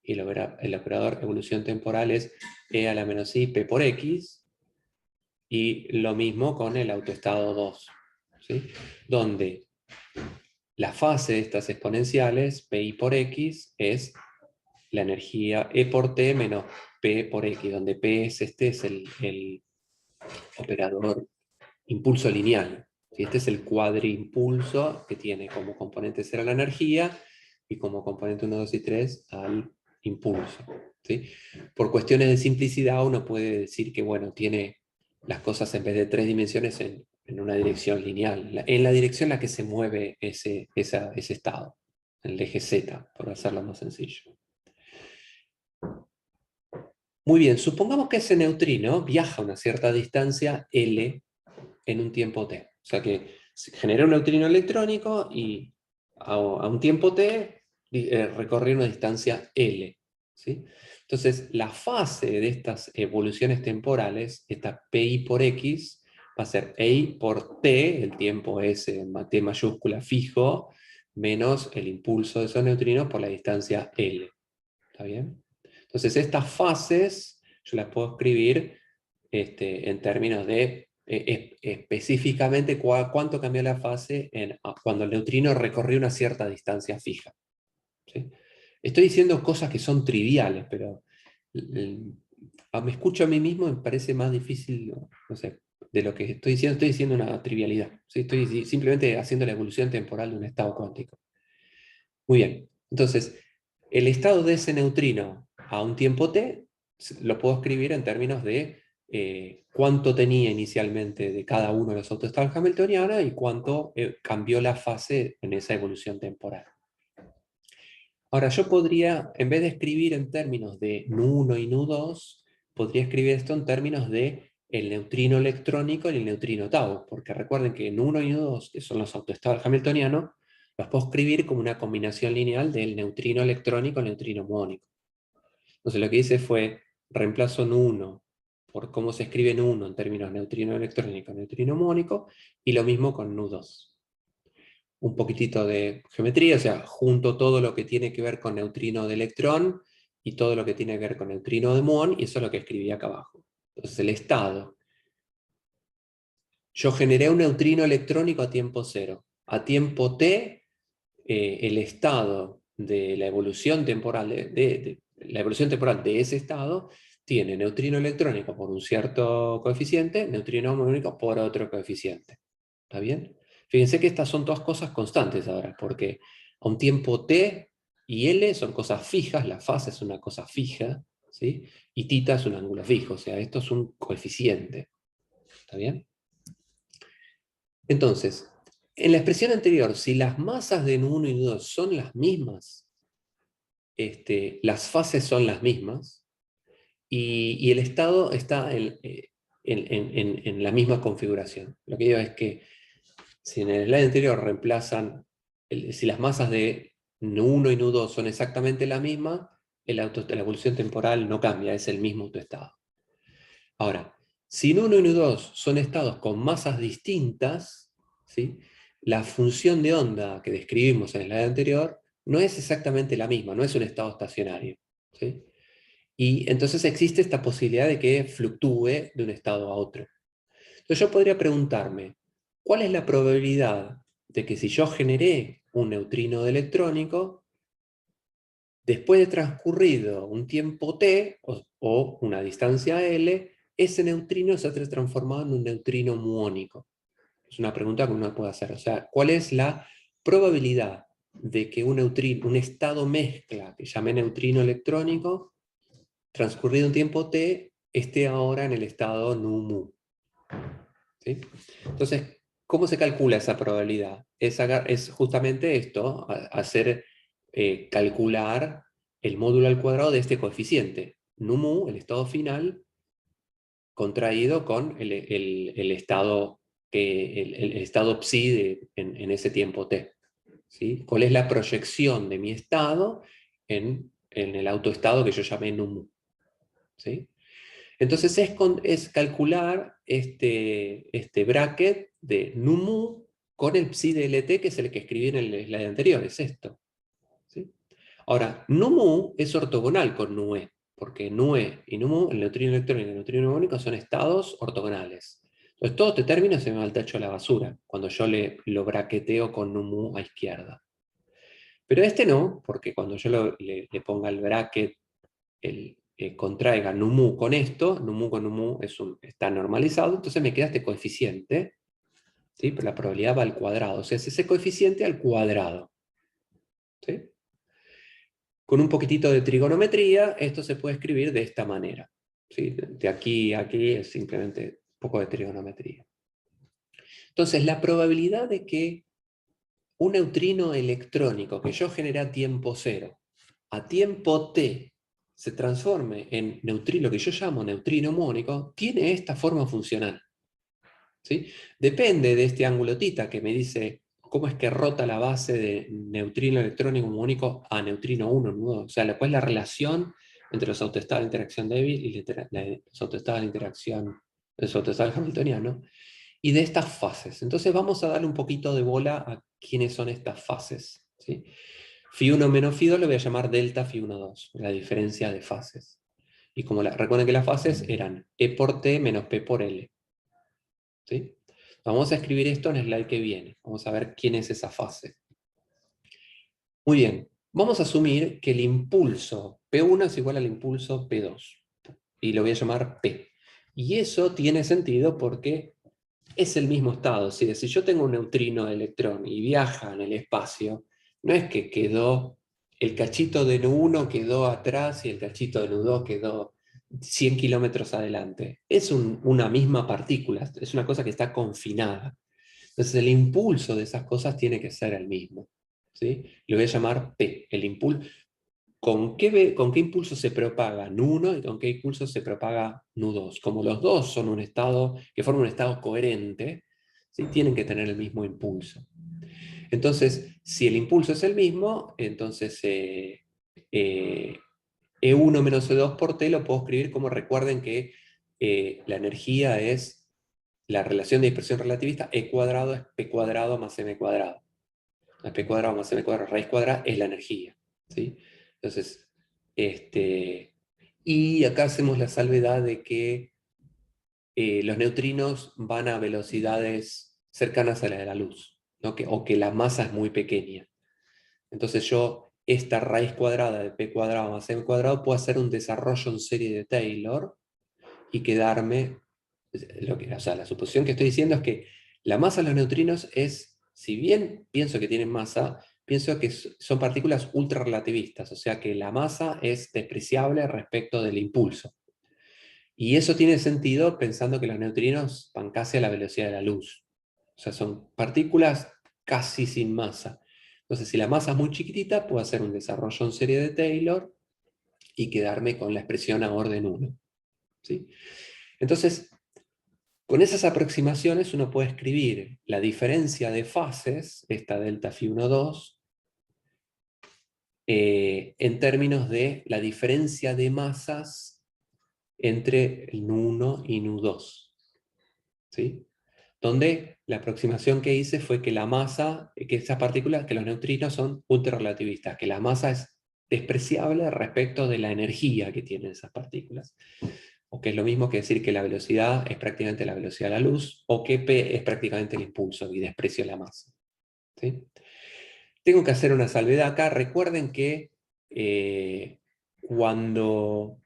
y el operador evolución temporal es e a la menos i p por x, y lo mismo con el autoestado 2, ¿sí? Donde la fase de estas exponenciales, pi por x, es la energía E por t menos P por x, donde P es el operador impulso lineal. ¿Sí? Este es el cuadrimpulso que tiene como componente 0 la energía y como componente 1, 2 y 3 al impulso. ¿Sí? Por cuestiones de simplicidad uno puede decir que bueno, tiene las cosas en vez de 3 dimensiones en una dirección lineal, en la dirección en la que se mueve ese estado, en el eje Z, por hacerlo más sencillo. Muy bien, supongamos que ese neutrino viaja a una cierta distancia L en un tiempo t. O sea que se genera un neutrino electrónico y a un tiempo t recorre una distancia L. ¿Sí? Entonces, la fase de estas evoluciones temporales, esta pi por x, va a ser i por t, el tiempo es t mayúscula fijo, menos el impulso de esos neutrinos por la distancia L. ¿Está bien? Entonces, estas fases yo las puedo escribir en términos de específicamente cuánto cambió la fase cuando el neutrino recorrió una cierta distancia fija. ¿sí? Estoy diciendo cosas que son triviales, pero me escucho a mí mismo y me parece más difícil, no sé, de lo que estoy diciendo una trivialidad. ¿Sí? Estoy simplemente haciendo la evolución temporal de un estado cuántico. Muy bien, entonces, el estado de ese neutrino a un tiempo t lo puedo escribir en términos de cuánto tenía inicialmente de cada uno de los autoestados hamiltonianos y cuánto cambió la fase en esa evolución temporal. Ahora, yo podría, en vez de escribir en términos de nu1 y nu2, podría escribir esto en términos de el neutrino electrónico y el neutrino tau, porque recuerden que nu1 y nu2, que son los autoestados hamiltonianos, los puedo escribir como una combinación lineal del neutrino electrónico y el neutrino muónico. Entonces lo que hice fue, reemplazo nu1 por cómo se escribe nu1 en términos neutrino electrónico y neutrino muónico, y lo mismo con nu2. Un poquitito de geometría, o sea, junto todo lo que tiene que ver con neutrino de electrón y todo lo que tiene que ver con neutrino de muón, y eso es lo que escribí acá abajo. Entonces el estado. Yo generé un neutrino electrónico a tiempo cero. A tiempo t, el estado de la evolución temporal la evolución temporal de ese estado tiene neutrino electrónico por un cierto coeficiente, neutrino muónico por otro coeficiente. ¿Está bien? Fíjense que estas son todas cosas constantes ahora, porque a un tiempo t y l son cosas fijas, la fase es una cosa fija, ¿sí? Y θ es un ángulo fijo, o sea, esto es un coeficiente. ¿Está bien? Entonces, en la expresión anterior, si las masas de Nu1 y Nu2 son las mismas, las fases son las mismas, y el estado está en la misma configuración. Lo que digo es que si en el slide anterior reemplazan, si las masas de Nu1 y Nu2 son exactamente la misma, la evolución temporal no cambia, es el mismo autoestado. Ahora, si Nu1 y Nu2 son estados con masas distintas, ¿sí? La función de onda que describimos en el slide anterior no es exactamente la misma, no es un estado estacionario. ¿Sí? Y entonces existe esta posibilidad de que fluctúe de un estado a otro. Entonces yo podría preguntarme, ¿cuál es la probabilidad de que si yo generé un neutrino de electrónico, después de transcurrido un tiempo t o una distancia L, ese neutrino se ha transformado en un neutrino muónico? Es una pregunta que uno puede hacer. O sea, ¿cuál es la probabilidad de que un estado mezcla, que llamé neutrino electrónico, transcurrido un tiempo t, esté ahora en el estado nu-mu? ¿Sí? Entonces, ¿cómo se calcula esa probabilidad? Es justamente esto, calcular el módulo al cuadrado de este coeficiente. Nu-mu, el estado final, contraído con el estado, el estado psi en ese tiempo t. ¿Sí? ¿Cuál es la proyección de mi estado en el autoestado que yo llamé nu-mu? ¿Sí? Entonces es calcular este bracket de nu-mu con el psi de LT, que es el que escribí en el slide anterior, es esto. ¿Sí? Ahora, nu-mu es ortogonal con nu-e, porque nu-e y nu-mu, el neutrino electrónico y el neutrino muónico, son estados ortogonales. Entonces todo este término se me va al tacho a la basura, cuando yo lo braqueteo con nu-mu a izquierda. Pero este no, porque cuando yo le ponga el bracket, contraiga nu-mu con esto, nu-mu con nu-mu está normalizado, entonces me queda este coeficiente, ¿sí? Pero la probabilidad va al cuadrado, o sea, es ese coeficiente al cuadrado. ¿Sí? Con un poquitito de trigonometría, esto se puede escribir de esta manera. ¿Sí? De aquí a aquí es simplemente un poco de trigonometría. Entonces, la probabilidad de que un neutrino electrónico que yo generé a tiempo cero, a tiempo t, se transforme en neutrino, lo que yo llamo neutrino muónico, tiene esta forma funcional. ¿Sí? Depende de este ángulo θ que me dice cómo es que rota la base de neutrino electrónico muónico a neutrino 1, ¿no? O sea, cuál es la relación entre los autoestados de interacción débil y los autoestados de interacción, los autoestados hamiltonianos, y de estas fases. Entonces vamos a darle un poquito de bola a quiénes son estas fases. ¿Sí? Φ1 menos Φ2 lo voy a llamar delta Φ1,2, la diferencia de fases. Y como recuerden que las fases eran E por T menos P por L. ¿Sí? Vamos a escribir esto en el slide que viene. Vamos a ver quién es esa fase. Muy bien. Vamos a asumir que el impulso P1 es igual al impulso P2, y lo voy a llamar P. Y eso tiene sentido porque es el mismo estado. Es decir, si yo tengo un neutrino de electrón y viaja en el espacio, no es que quedó, el cachito de Nu1 quedó atrás y el cachito de Nu2 quedó 100 kilómetros adelante. Es una misma partícula, es una cosa que está confinada. Entonces el impulso de esas cosas tiene que ser el mismo. ¿Sí? Lo voy a llamar P, el impulso. ¿Con qué impulso se propaga Nu1 y con qué impulso se propaga Nu2? Como los dos son un estado, que forman un estado coherente, ¿sí? Tienen que tener el mismo impulso. Entonces, si el impulso es el mismo, entonces E1 menos E2 por T lo puedo escribir como, recuerden que la energía es la relación de dispersión relativista, E cuadrado es P cuadrado más M cuadrado. P cuadrado más M cuadrado raíz cuadrada es la energía. ¿Sí? Entonces, y acá hacemos la salvedad de que los neutrinos van a velocidades cercanas a la de la luz, ¿no? O que la masa es muy pequeña. Entonces yo, esta raíz cuadrada de P cuadrado más M cuadrado, puedo hacer un desarrollo en serie de Taylor y quedarme, o sea, la suposición que estoy diciendo es que la masa de los neutrinos es, si bien pienso que tienen masa, pienso que son partículas ultrarrelativistas, o sea que la masa es despreciable respecto del impulso. Y eso tiene sentido pensando que los neutrinos van casi a la velocidad de la luz. O sea, son partículas casi sin masa. Entonces, si la masa es muy chiquitita, puedo hacer un desarrollo en serie de Taylor y quedarme con la expresión a orden 1. ¿Sí? Entonces, con esas aproximaciones uno puede escribir la diferencia de fases, esta delta phi 1, 2, en términos de la diferencia de masas entre el Nu1 y Nu2. ¿Sí? Donde la aproximación que hice fue que la masa, que esas partículas, que los neutrinos son ultrarrelativistas, que la masa es despreciable respecto de la energía que tienen esas partículas. O que es lo mismo que decir que la velocidad es prácticamente la velocidad de la luz, o que P es prácticamente el impulso y desprecio la masa. ¿Sí? Tengo que hacer una salvedad acá. Recuerden que cuando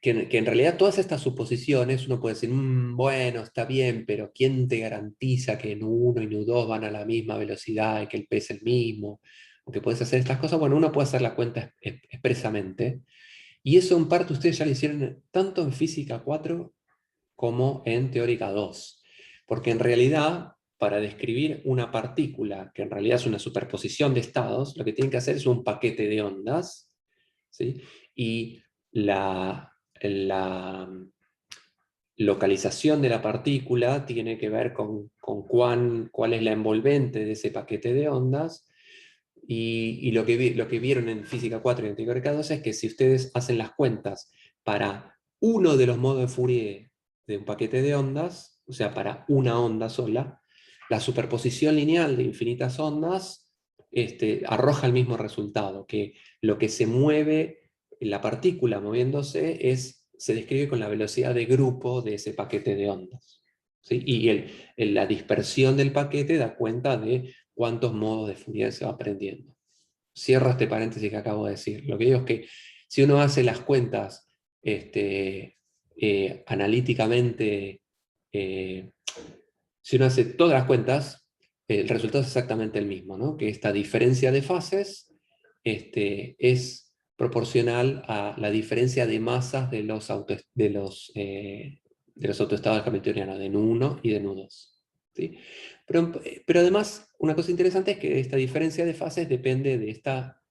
que en realidad todas estas suposiciones uno puede decir, bueno, está bien, pero ¿quién te garantiza que Nu1 y Nu2 van a la misma velocidad y que el P es el mismo? O que puedes hacer estas cosas. Bueno, uno puede hacer la cuenta expresamente. Y eso en parte ustedes ya lo hicieron tanto en física 4 como en teórica 2. Porque en realidad, para describir una partícula, que en realidad es una superposición de estados, lo que tienen que hacer es un paquete de ondas, ¿sí? Y la localización de la partícula tiene que ver con cuál es la envolvente de ese paquete de ondas, y lo que vieron en física 4 y en teórica 2 es que si ustedes hacen las cuentas para uno de los modos de Fourier de un paquete de ondas, o sea, para una onda sola, la superposición lineal de infinitas ondas arroja el mismo resultado, que lo que se mueve, la partícula moviéndose, se describe con la velocidad de grupo de ese paquete de ondas. ¿Sí? Y la dispersión del paquete da cuenta de cuántos modos de Fourier se va aprendiendo. Cierro este paréntesis que acabo de decir. Lo que digo es que si uno hace las cuentas analíticamente, si uno hace todas las cuentas, el resultado es exactamente el mismo, ¿no? Que esta diferencia de fases es proporcional a la diferencia de masas de los autoestados hamiltonianos, de Nu1 y de Nu2. ¿Sí? Pero además, una cosa interesante es que esta diferencia de fases depende de esta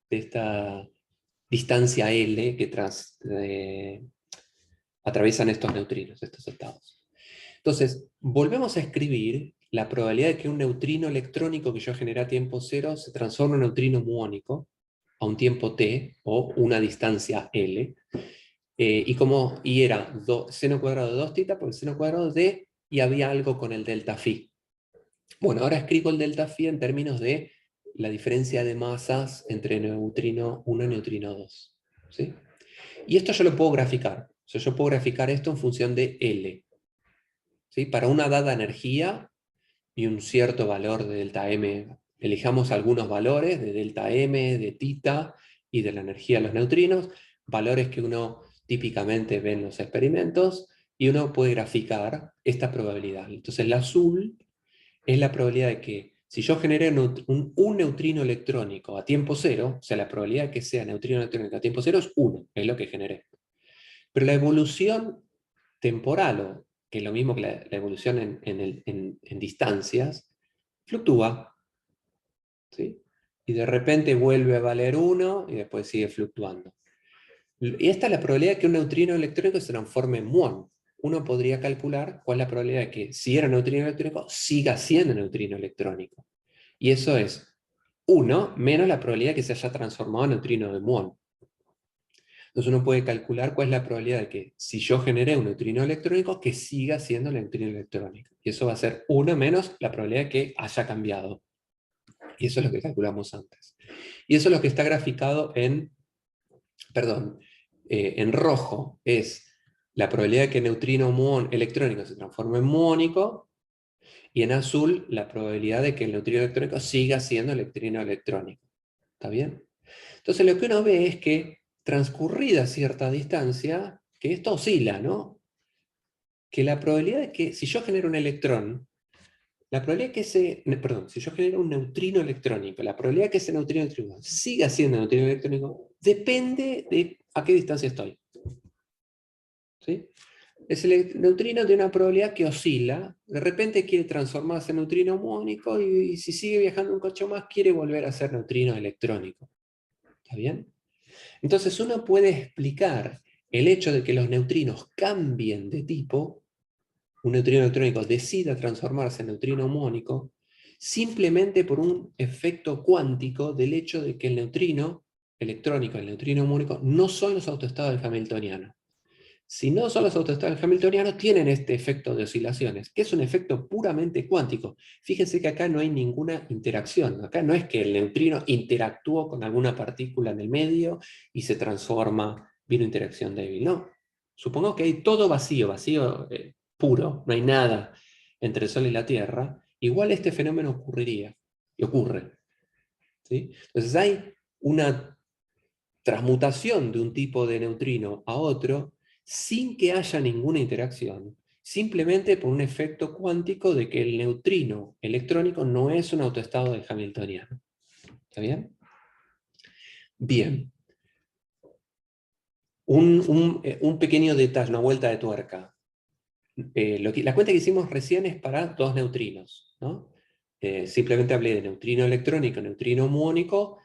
distancia L que atraviesan estos neutrinos, estos estados. Entonces, volvemos a escribir la probabilidad de que un neutrino electrónico que yo generé a tiempo cero se transforme en un neutrino muónico a un tiempo t o una distancia L. Y era seno cuadrado de 2 θ por el seno cuadrado de, y había algo con el delta phi. Bueno, ahora escribo el delta phi en términos de la diferencia de masas entre neutrino 1 y neutrino 2. ¿Sí? Y esto yo lo puedo graficar. O sea, yo puedo graficar esto en función de L. ¿Sí? Para una dada energía y un cierto valor de delta M elijamos algunos valores de delta M, de tita y de la energía de los neutrinos, valores que uno típicamente ve en los experimentos, y uno puede graficar esta probabilidad. Entonces el azul es la probabilidad de que si yo generé un neutrino electrónico a tiempo cero, o sea, la probabilidad de que sea neutrino electrónico a tiempo cero es 1, es lo que generé. Pero la evolución temporal, o que es lo mismo que la evolución en distancias, fluctúa, ¿sí? Y de repente vuelve a valer 1 y después sigue fluctuando. Y esta es la probabilidad de que un neutrino electrónico se transforme en muón. Uno podría calcular cuál es la probabilidad de que, si era neutrino electrónico, siga siendo neutrino electrónico. Y eso es 1 menos la probabilidad de que se haya transformado en neutrino de muón. Entonces uno puede calcular cuál es la probabilidad de que, si yo generé un neutrino electrónico, que siga siendo neutrino electrónico. Y eso va a ser 1 menos la probabilidad de que haya cambiado. Y eso es lo que calculamos antes. Y eso es lo que está graficado en rojo, es la probabilidad de que el neutrino muón electrónico se transforme en muónico, y en azul la probabilidad de que el neutrino electrónico siga siendo neutrino electrónico. ¿Está bien? Entonces lo que uno ve es que, transcurrida cierta distancia, que esto oscila, ¿no? Que la probabilidad de que, si yo genero un electrón, la probabilidad de que si yo genero un neutrino electrónico, la probabilidad de que ese neutrino electrónico siga siendo neutrino electrónico depende de a qué distancia estoy. ¿Sí? El neutrino tiene una probabilidad que oscila, de repente quiere transformarse en neutrino muónico, y si sigue viajando un cacho más quiere volver a ser neutrino electrónico. ¿Está bien? Entonces uno puede explicar el hecho de que los neutrinos cambien de tipo, un neutrino electrónico decida transformarse en neutrino muónico, simplemente por un efecto cuántico del hecho de que el neutrino electrónico y el neutrino muónico no son los autoestados del hamiltoniano. Si no son los autoestados del hamiltoniano, tienen este efecto de oscilaciones, que es un efecto puramente cuántico. Fíjense que acá no hay ninguna interacción. Acá no es que el neutrino interactuó con alguna partícula en el medio y se transforma, vino interacción débil. No. Supongamos que hay todo vacío, puro, no hay nada entre el Sol y la Tierra. Igual este fenómeno ocurriría, y ocurre. ¿Sí? Entonces hay una transmutación de un tipo de neutrino a otro sin que haya ninguna interacción, simplemente por un efecto cuántico de que el neutrino electrónico no es un autoestado del hamiltoniano. ¿Está bien? Bien. Un pequeño detalle, una vuelta de tuerca. La cuenta que hicimos recién es para dos neutrinos, ¿no? Simplemente hablé de neutrino electrónico, neutrino muónico,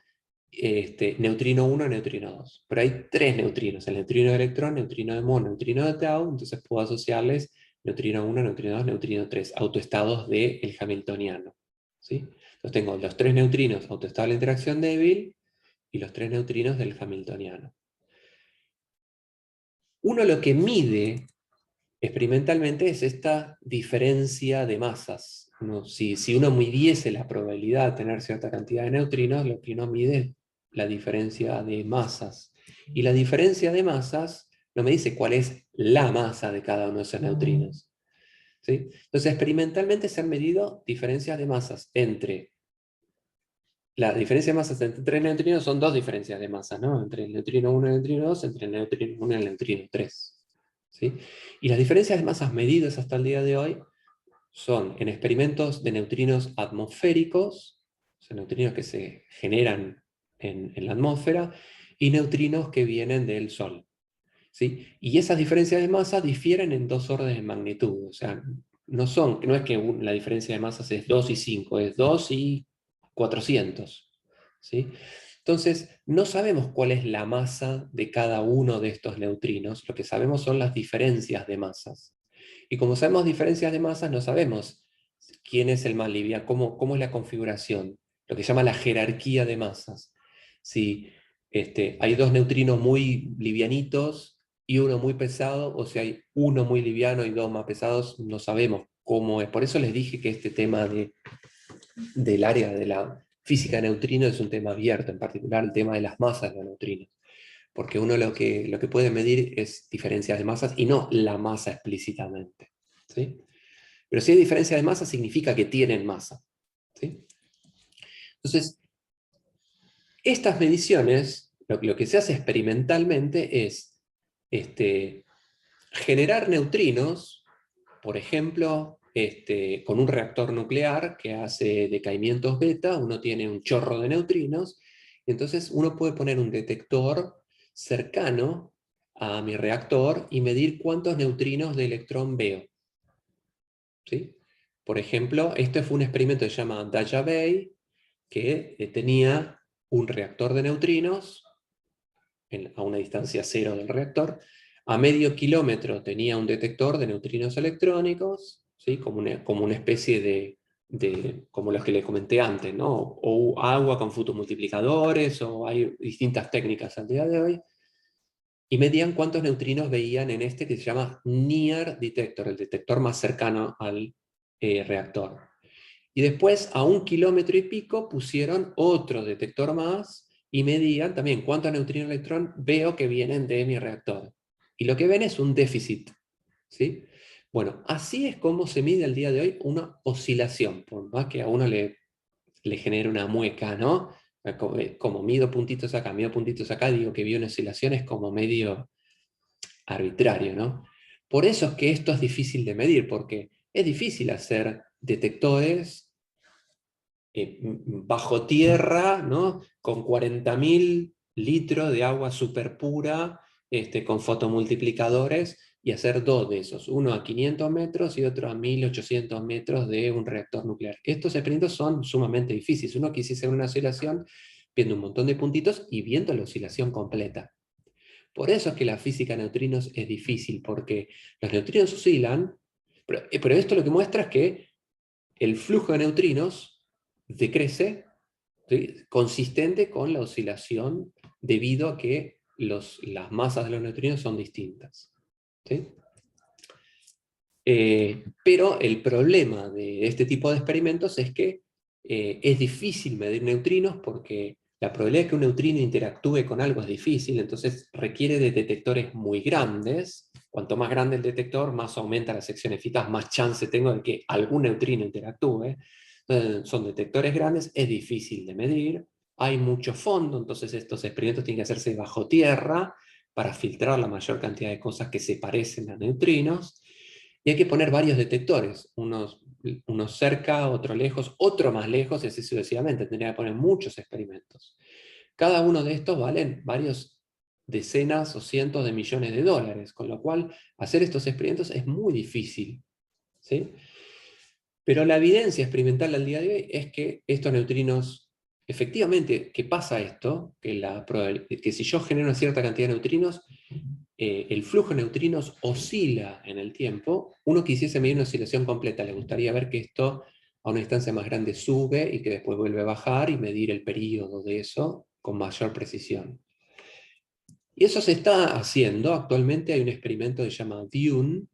neutrino 1, neutrino 2. Pero hay tres neutrinos, el neutrino de electrón, neutrino de muón, neutrino de tau, entonces puedo asociarles neutrino 1, neutrino 2, neutrino 3, autoestados del hamiltoniano. ¿Sí? Entonces tengo los tres neutrinos autoestados de la interacción débil y los tres neutrinos del hamiltoniano. Uno lo que mide experimentalmente es esta diferencia de masas. Si uno midiese la probabilidad de tener cierta cantidad de neutrinos, lo que uno mide es la diferencia de masas. Y la diferencia de masas no me dice cuál es la masa de cada uno de esos neutrinos. ¿Sí? Entonces, experimentalmente se han medido diferencias de masas entre... La diferencia de masas entre tres neutrinos son dos diferencias de masas, ¿no? Entre el neutrino 1 y el neutrino 2, entre el neutrino 1 y el neutrino 3. ¿Sí? Y las diferencias de masas medidas hasta el día de hoy son en experimentos de neutrinos atmosféricos, o sea, neutrinos que se generan en la atmósfera, y neutrinos que vienen del Sol. ¿Sí? Y esas diferencias de masa difieren en dos órdenes de magnitud. O sea, no es que la diferencia de masas es 2 y 5, es 2 y 400. ¿Sí? Entonces, no sabemos cuál es la masa de cada uno de estos neutrinos, lo que sabemos son las diferencias de masas. Y como sabemos diferencias de masas, no sabemos quién es el más liviano, cómo es la configuración, lo que se llama la jerarquía de masas. Si hay dos neutrinos muy livianitos y uno muy pesado, o si hay uno muy liviano y dos más pesados, no sabemos cómo es. Por eso les dije que este tema del área de la física de neutrinos es un tema abierto, en particular el tema de las masas de los neutrinos. Porque uno lo que puede medir es diferencias de masas y no la masa explícitamente. ¿Sí? Pero si hay diferencia de masa significa que tienen masa. ¿Sí? Entonces, estas mediciones, lo que se hace experimentalmente es generar neutrinos, por ejemplo, con un reactor nuclear que hace decaimientos beta, uno tiene un chorro de neutrinos, y entonces uno puede poner un detector cercano a mi reactor y medir cuántos neutrinos de electrón veo. ¿Sí? Por ejemplo, este fue un experimento que se llama Daya Bay, que tenía un reactor de neutrinos a una distancia cero del reactor. A medio kilómetro tenía un detector de neutrinos electrónicos, ¿sí? Como una especie como los que les comenté antes, ¿no? O agua con fotomultiplicadores, o hay distintas técnicas al día de hoy, y medían cuántos neutrinos veían en este que se llama Near Detector, el detector más cercano al reactor. Y después, a 1,5 km pusieron otro detector más y medían también cuántos neutrinos electrón veo que vienen de mi reactor. Y lo que ven es un déficit. ¿Sí? Bueno, así es como se mide al día de hoy una oscilación, por más que a uno le genere una mueca, ¿no? Como mido puntitos acá, mido puntitos acá, digo que vi una oscilación, es como medio arbitrario, ¿no? Por eso es que esto es difícil de medir, porque es difícil hacer detectores bajo tierra, ¿no? Con 40.000 litros de agua súper pura, con fotomultiplicadores, y hacer dos de esos, uno a 500 metros y otro a 1.800 metros de un reactor nuclear. Estos experimentos son sumamente difíciles. Uno quisiese una oscilación viendo un montón de puntitos y viendo la oscilación completa. Por eso es que la física de neutrinos es difícil, porque los neutrinos oscilan, pero esto lo que muestra es que el flujo de neutrinos decrece, ¿sí? Consistente con la oscilación debido a que las masas de los neutrinos son distintas. ¿Sí? Pero el problema de este tipo de experimentos es que es difícil medir neutrinos porque la probabilidad de que un neutrino interactúe con algo es difícil, entonces requiere de detectores muy grandes. Cuanto más grande el detector, más aumenta la sección eficaz, más chance tengo de que algún neutrino interactúe. Entonces, son detectores grandes, es difícil de medir, hay mucho fondo, entonces estos experimentos tienen que hacerse bajo tierra para filtrar la mayor cantidad de cosas que se parecen a neutrinos. Y hay que poner varios detectores, unos cerca, otro lejos, otro más lejos, y así sucesivamente. Tendría que poner muchos experimentos. Cada uno de estos valen varios decenas o cientos de millones de dólares, con lo cual hacer estos experimentos es muy difícil. ¿Sí? Pero la evidencia experimental al día de hoy es que estos neutrinos, efectivamente, que pasa esto, que si yo genero una cierta cantidad de neutrinos, el flujo de neutrinos oscila en el tiempo. Uno quisiese medir una oscilación completa, le gustaría ver que esto a una distancia más grande sube y que después vuelve a bajar y medir el periodo de eso con mayor precisión. Y eso se está haciendo. Actualmente hay un experimento que se llama DUNE,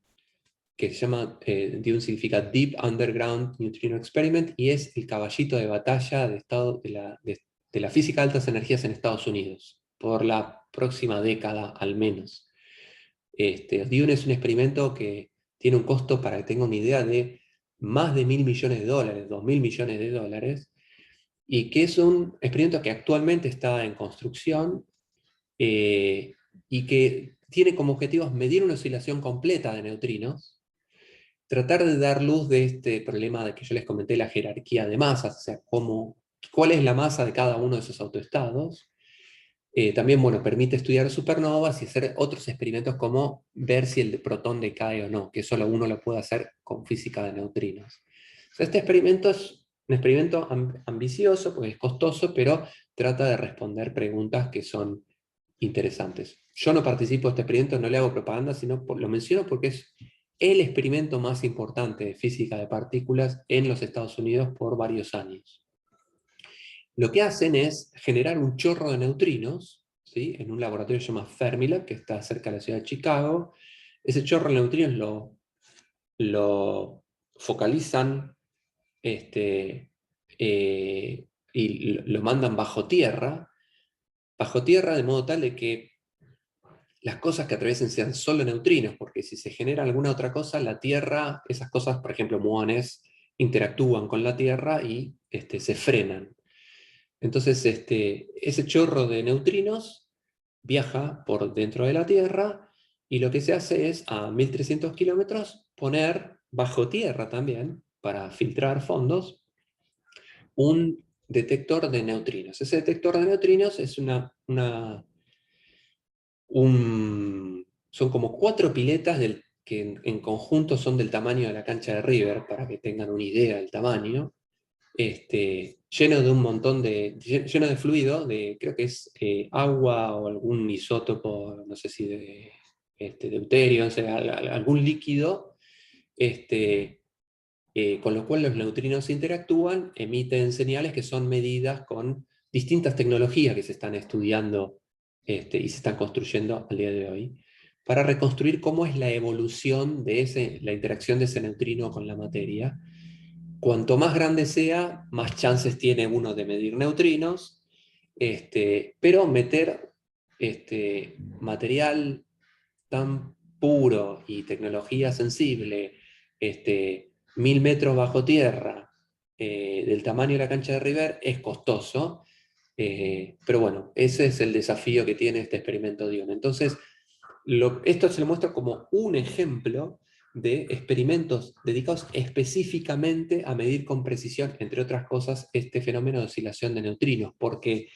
que se llama, DUNE significa Deep Underground Neutrino Experiment, y es el caballito de batalla de la física de altas energías en Estados Unidos, por la próxima década al menos. DUNE es un experimento que tiene un costo, para que tenga una idea, de más de 1.000 millones de dólares, 2.000 millones de dólares, y que es un experimento que actualmente está en construcción y que tiene como objetivos medir una oscilación completa de neutrinos, tratar de dar luz de este problema de que yo les comenté, la jerarquía de masas, o sea, cuál es la masa de cada uno de esos autoestados. También, bueno, permite estudiar supernovas y hacer otros experimentos como ver si el protón decae o no, que solo uno lo puede hacer con física de neutrinos. O sea, este experimento es un experimento ambicioso, porque es costoso, pero trata de responder preguntas que son interesantes. Yo no participo de este experimento, no le hago propaganda, sino lo menciono porque es el experimento más importante de física de partículas en los Estados Unidos por varios años. Lo que hacen es generar un chorro de neutrinos, ¿sí? En un laboratorio que se llama Fermilab, que está cerca de la ciudad de Chicago. Ese chorro de neutrinos lo focalizan y lo mandan bajo tierra de modo tal de que las cosas que atraviesen sean solo neutrinos, porque si se genera alguna otra cosa, la Tierra, esas cosas, por ejemplo, muones, interactúan con la Tierra y se frenan. Entonces, ese chorro de neutrinos viaja por dentro de la Tierra y lo que se hace es a 1300 kilómetros poner bajo tierra también, para filtrar fondos, un detector de neutrinos. Ese detector de neutrinos es son como 4 piletas que en conjunto son del tamaño de la cancha de River, para que tengan una idea del tamaño, lleno de un montón lleno de fluido, creo que es agua o algún isótopo, no sé si de deuterio, o sea, algún líquido, con lo cual los neutrinos interactúan, emiten señales que son medidas con distintas tecnologías que se están estudiando y se están construyendo al día de hoy, para reconstruir cómo es la evolución de la interacción de ese neutrino con la materia. Cuanto más grande sea, más chances tiene uno de medir neutrinos, pero meter material tan puro y tecnología sensible, 1000 metros bajo tierra, del tamaño de la cancha de River, es costoso, pero bueno, ese es el desafío que tiene este experimento Dion. Entonces, esto se le muestra como un ejemplo de experimentos dedicados específicamente a medir con precisión, entre otras cosas, este fenómeno de oscilación de neutrinos, porque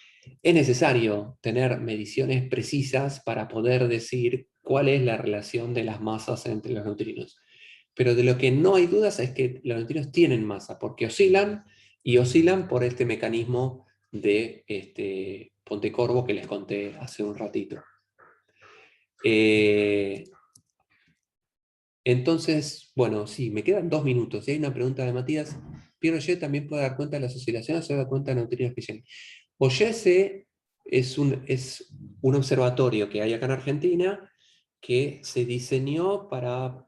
es necesario tener mediciones precisas para poder decir cuál es la relación de las masas entre los neutrinos. Pero de lo que no hay dudas es que los neutrinos tienen masa, porque oscilan, y oscilan por este mecanismo de Pontecorvo que les conté hace un ratito. Entonces, bueno, sí, me quedan 2 minutos. Si hay una pregunta de Matías, Pierre también puede dar cuenta de las oscilaciones, se da cuenta de neutrinos que llegan. OYESE es un observatorio que hay acá en Argentina, que se diseñó para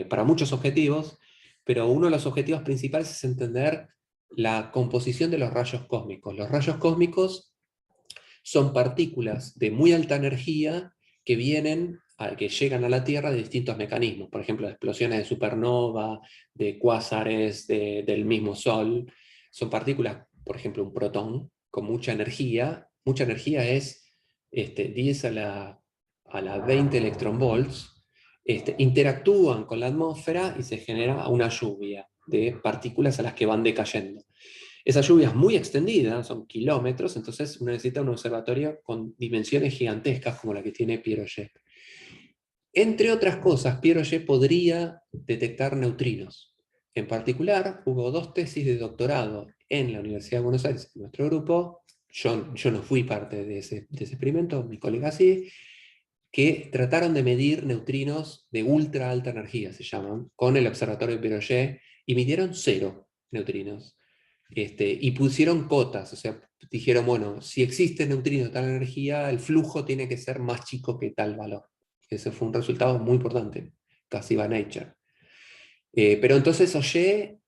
para muchos objetivos, pero uno de los objetivos principales es entender la composición de los rayos cósmicos. Los rayos cósmicos son partículas de muy alta energía que que llegan a la Tierra de distintos mecanismos, por ejemplo, de explosiones de supernova, de cuásares, del mismo Sol. Son partículas, por ejemplo, un protón con mucha energía es 10 a la 20 electronvolts, interactúan con la atmósfera y se genera una lluvia de partículas a las que van decayendo. Esa lluvia es muy extendida, son kilómetros, entonces uno necesita un observatorio con dimensiones gigantescas como la que tiene Pierre. Entre otras cosas, Pierre podría detectar neutrinos. En particular, hubo 2 tesis de doctorado en la Universidad de Buenos Aires, en nuestro grupo. Yo no fui parte de ese experimento, mi colega sí, que trataron de medir neutrinos de ultra alta energía, se llaman, con el observatorio de Pierre, y midieron 0 neutrinos. Y pusieron cotas, o sea, dijeron, bueno, si existe neutrino de tal energía, el flujo tiene que ser más chico que tal valor. Ese fue un resultado muy importante, casi va Nature. Pero entonces Oye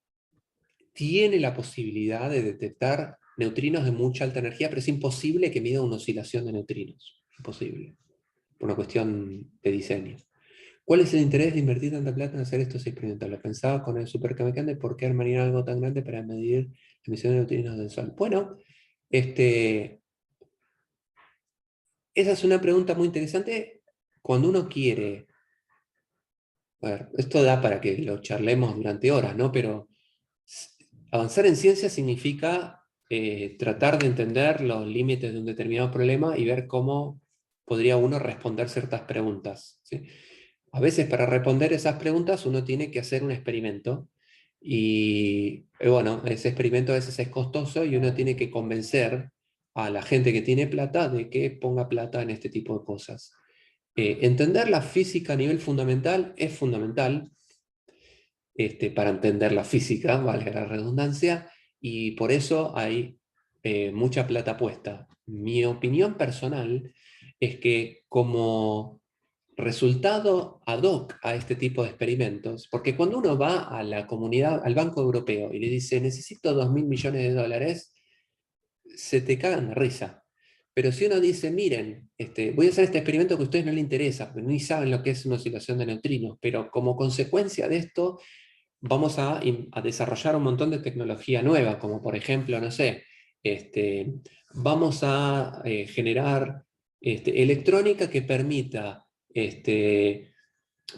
tiene la posibilidad de detectar neutrinos de mucha alta energía, pero es imposible que mida una oscilación de neutrinos. Imposible, por una cuestión de diseño. ¿Cuál es el interés de invertir tanta plata en hacer estos experimentos? Lo pensaba con el supercamecán de por qué armarían algo tan grande para medir la emisión de neutrinos del Sol. Bueno, esa es una pregunta muy interesante cuando uno quiere. A ver, esto da para que lo charlemos durante horas, ¿no? Pero avanzar en ciencia significa tratar de entender los límites de un determinado problema y ver cómo podría uno responder ciertas preguntas, ¿sí? A veces para responder esas preguntas uno tiene que hacer un experimento y bueno, ese experimento a veces es costoso y uno tiene que convencer a la gente que tiene plata de que ponga plata en este tipo de cosas. Entender la física a nivel fundamental es fundamental, para entender la física, valga la redundancia, y por eso hay mucha plata puesta. Mi opinión personal es que como resultado ad hoc a este tipo de experimentos, porque cuando uno va a la comunidad, al Banco Europeo y le dice necesito 2.000 millones de dólares, se te cagan de risa. Pero si uno dice, miren, voy a hacer este experimento que a ustedes no les interesa, porque ni saben lo que es una oscilación de neutrinos, pero como consecuencia de esto vamos a desarrollar un montón de tecnología nueva, como por ejemplo, no sé, vamos a generar electrónica que permita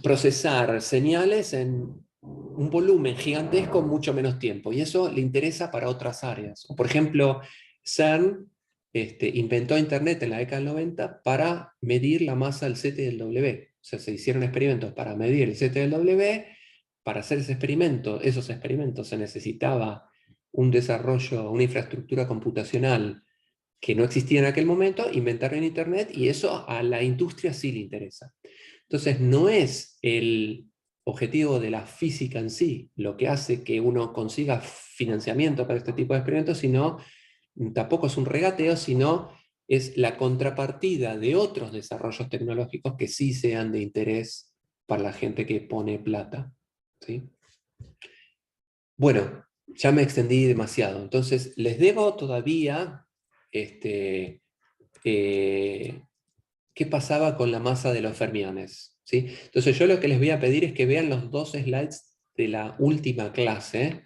procesar señales en un volumen gigantesco en mucho menos tiempo, y eso le interesa para otras áreas. Por ejemplo, CERN inventó Internet en la década del 90 para medir la masa del Z y del W. O sea, se hicieron experimentos para medir el Z y el W. Para hacer esos experimentos se necesitaba un desarrollo, una infraestructura computacional que no existía en aquel momento, inventaron Internet, y eso a la industria sí le interesa. Entonces, no es el objetivo de la física en sí lo que hace que uno consiga financiamiento para este tipo de experimentos, sino tampoco es un regateo, sino es la contrapartida de otros desarrollos tecnológicos que sí sean de interés para la gente que pone plata. ¿Sí? Bueno, ya me extendí demasiado, entonces les debo todavía eh, qué pasaba con la masa de los fermiones. ¿Sí? Entonces yo lo que les voy a pedir es que vean los 2 slides de la última clase.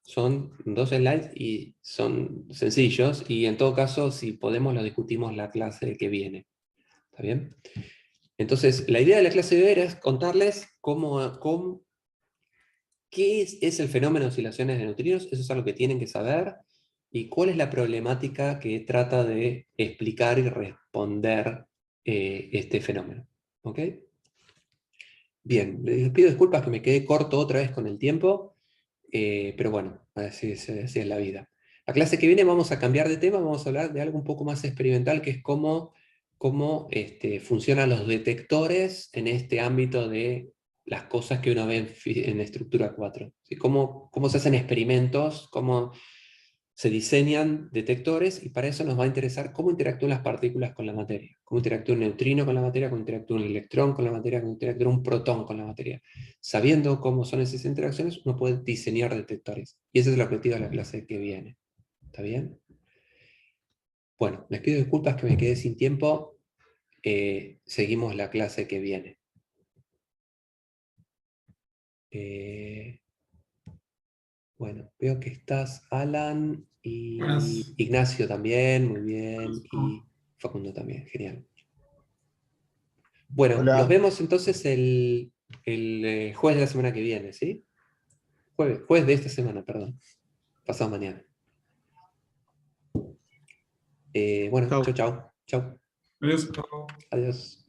Son 2 slides y son sencillos, y en todo caso, si podemos, lo discutimos la clase que viene. ¿Está bien? Entonces, la idea de la clase de hoy es contarles qué es el fenómeno de oscilaciones de neutrinos. Eso es algo que tienen que saber, y cuál es la problemática que trata de explicar y responder este fenómeno. ¿Ok? Bien, les pido disculpas que me quedé corto otra vez con el tiempo, pero bueno, así es la vida. La clase que viene vamos a cambiar de tema, vamos a hablar de algo un poco más experimental, que es cómo funcionan los detectores en este ámbito de las cosas que uno ve en estructura 4. ¿Sí? Cómo se hacen experimentos, cómo se diseñan detectores, y para eso nos va a interesar cómo interactúan las partículas con la materia, cómo interactúa un neutrino con la materia, cómo interactúa un electrón con la materia, cómo interactúa un protón con la materia. Sabiendo cómo son esas interacciones, uno puede diseñar detectores. Y ese es el objetivo de la clase que viene. ¿Está bien? Bueno, les pido disculpas que me quedé sin tiempo. Seguimos la clase que viene. Eh, bueno, veo que estás, Alan, y Buenas. Ignacio también, muy bien, Oh, y Facundo también, genial. Bueno, nos Hola, vemos entonces el jueves de la semana que viene, ¿sí? Jueves de esta semana, perdón. Pasado mañana. Bueno, Chao. chau, chau. Chau. adiós. Adiós.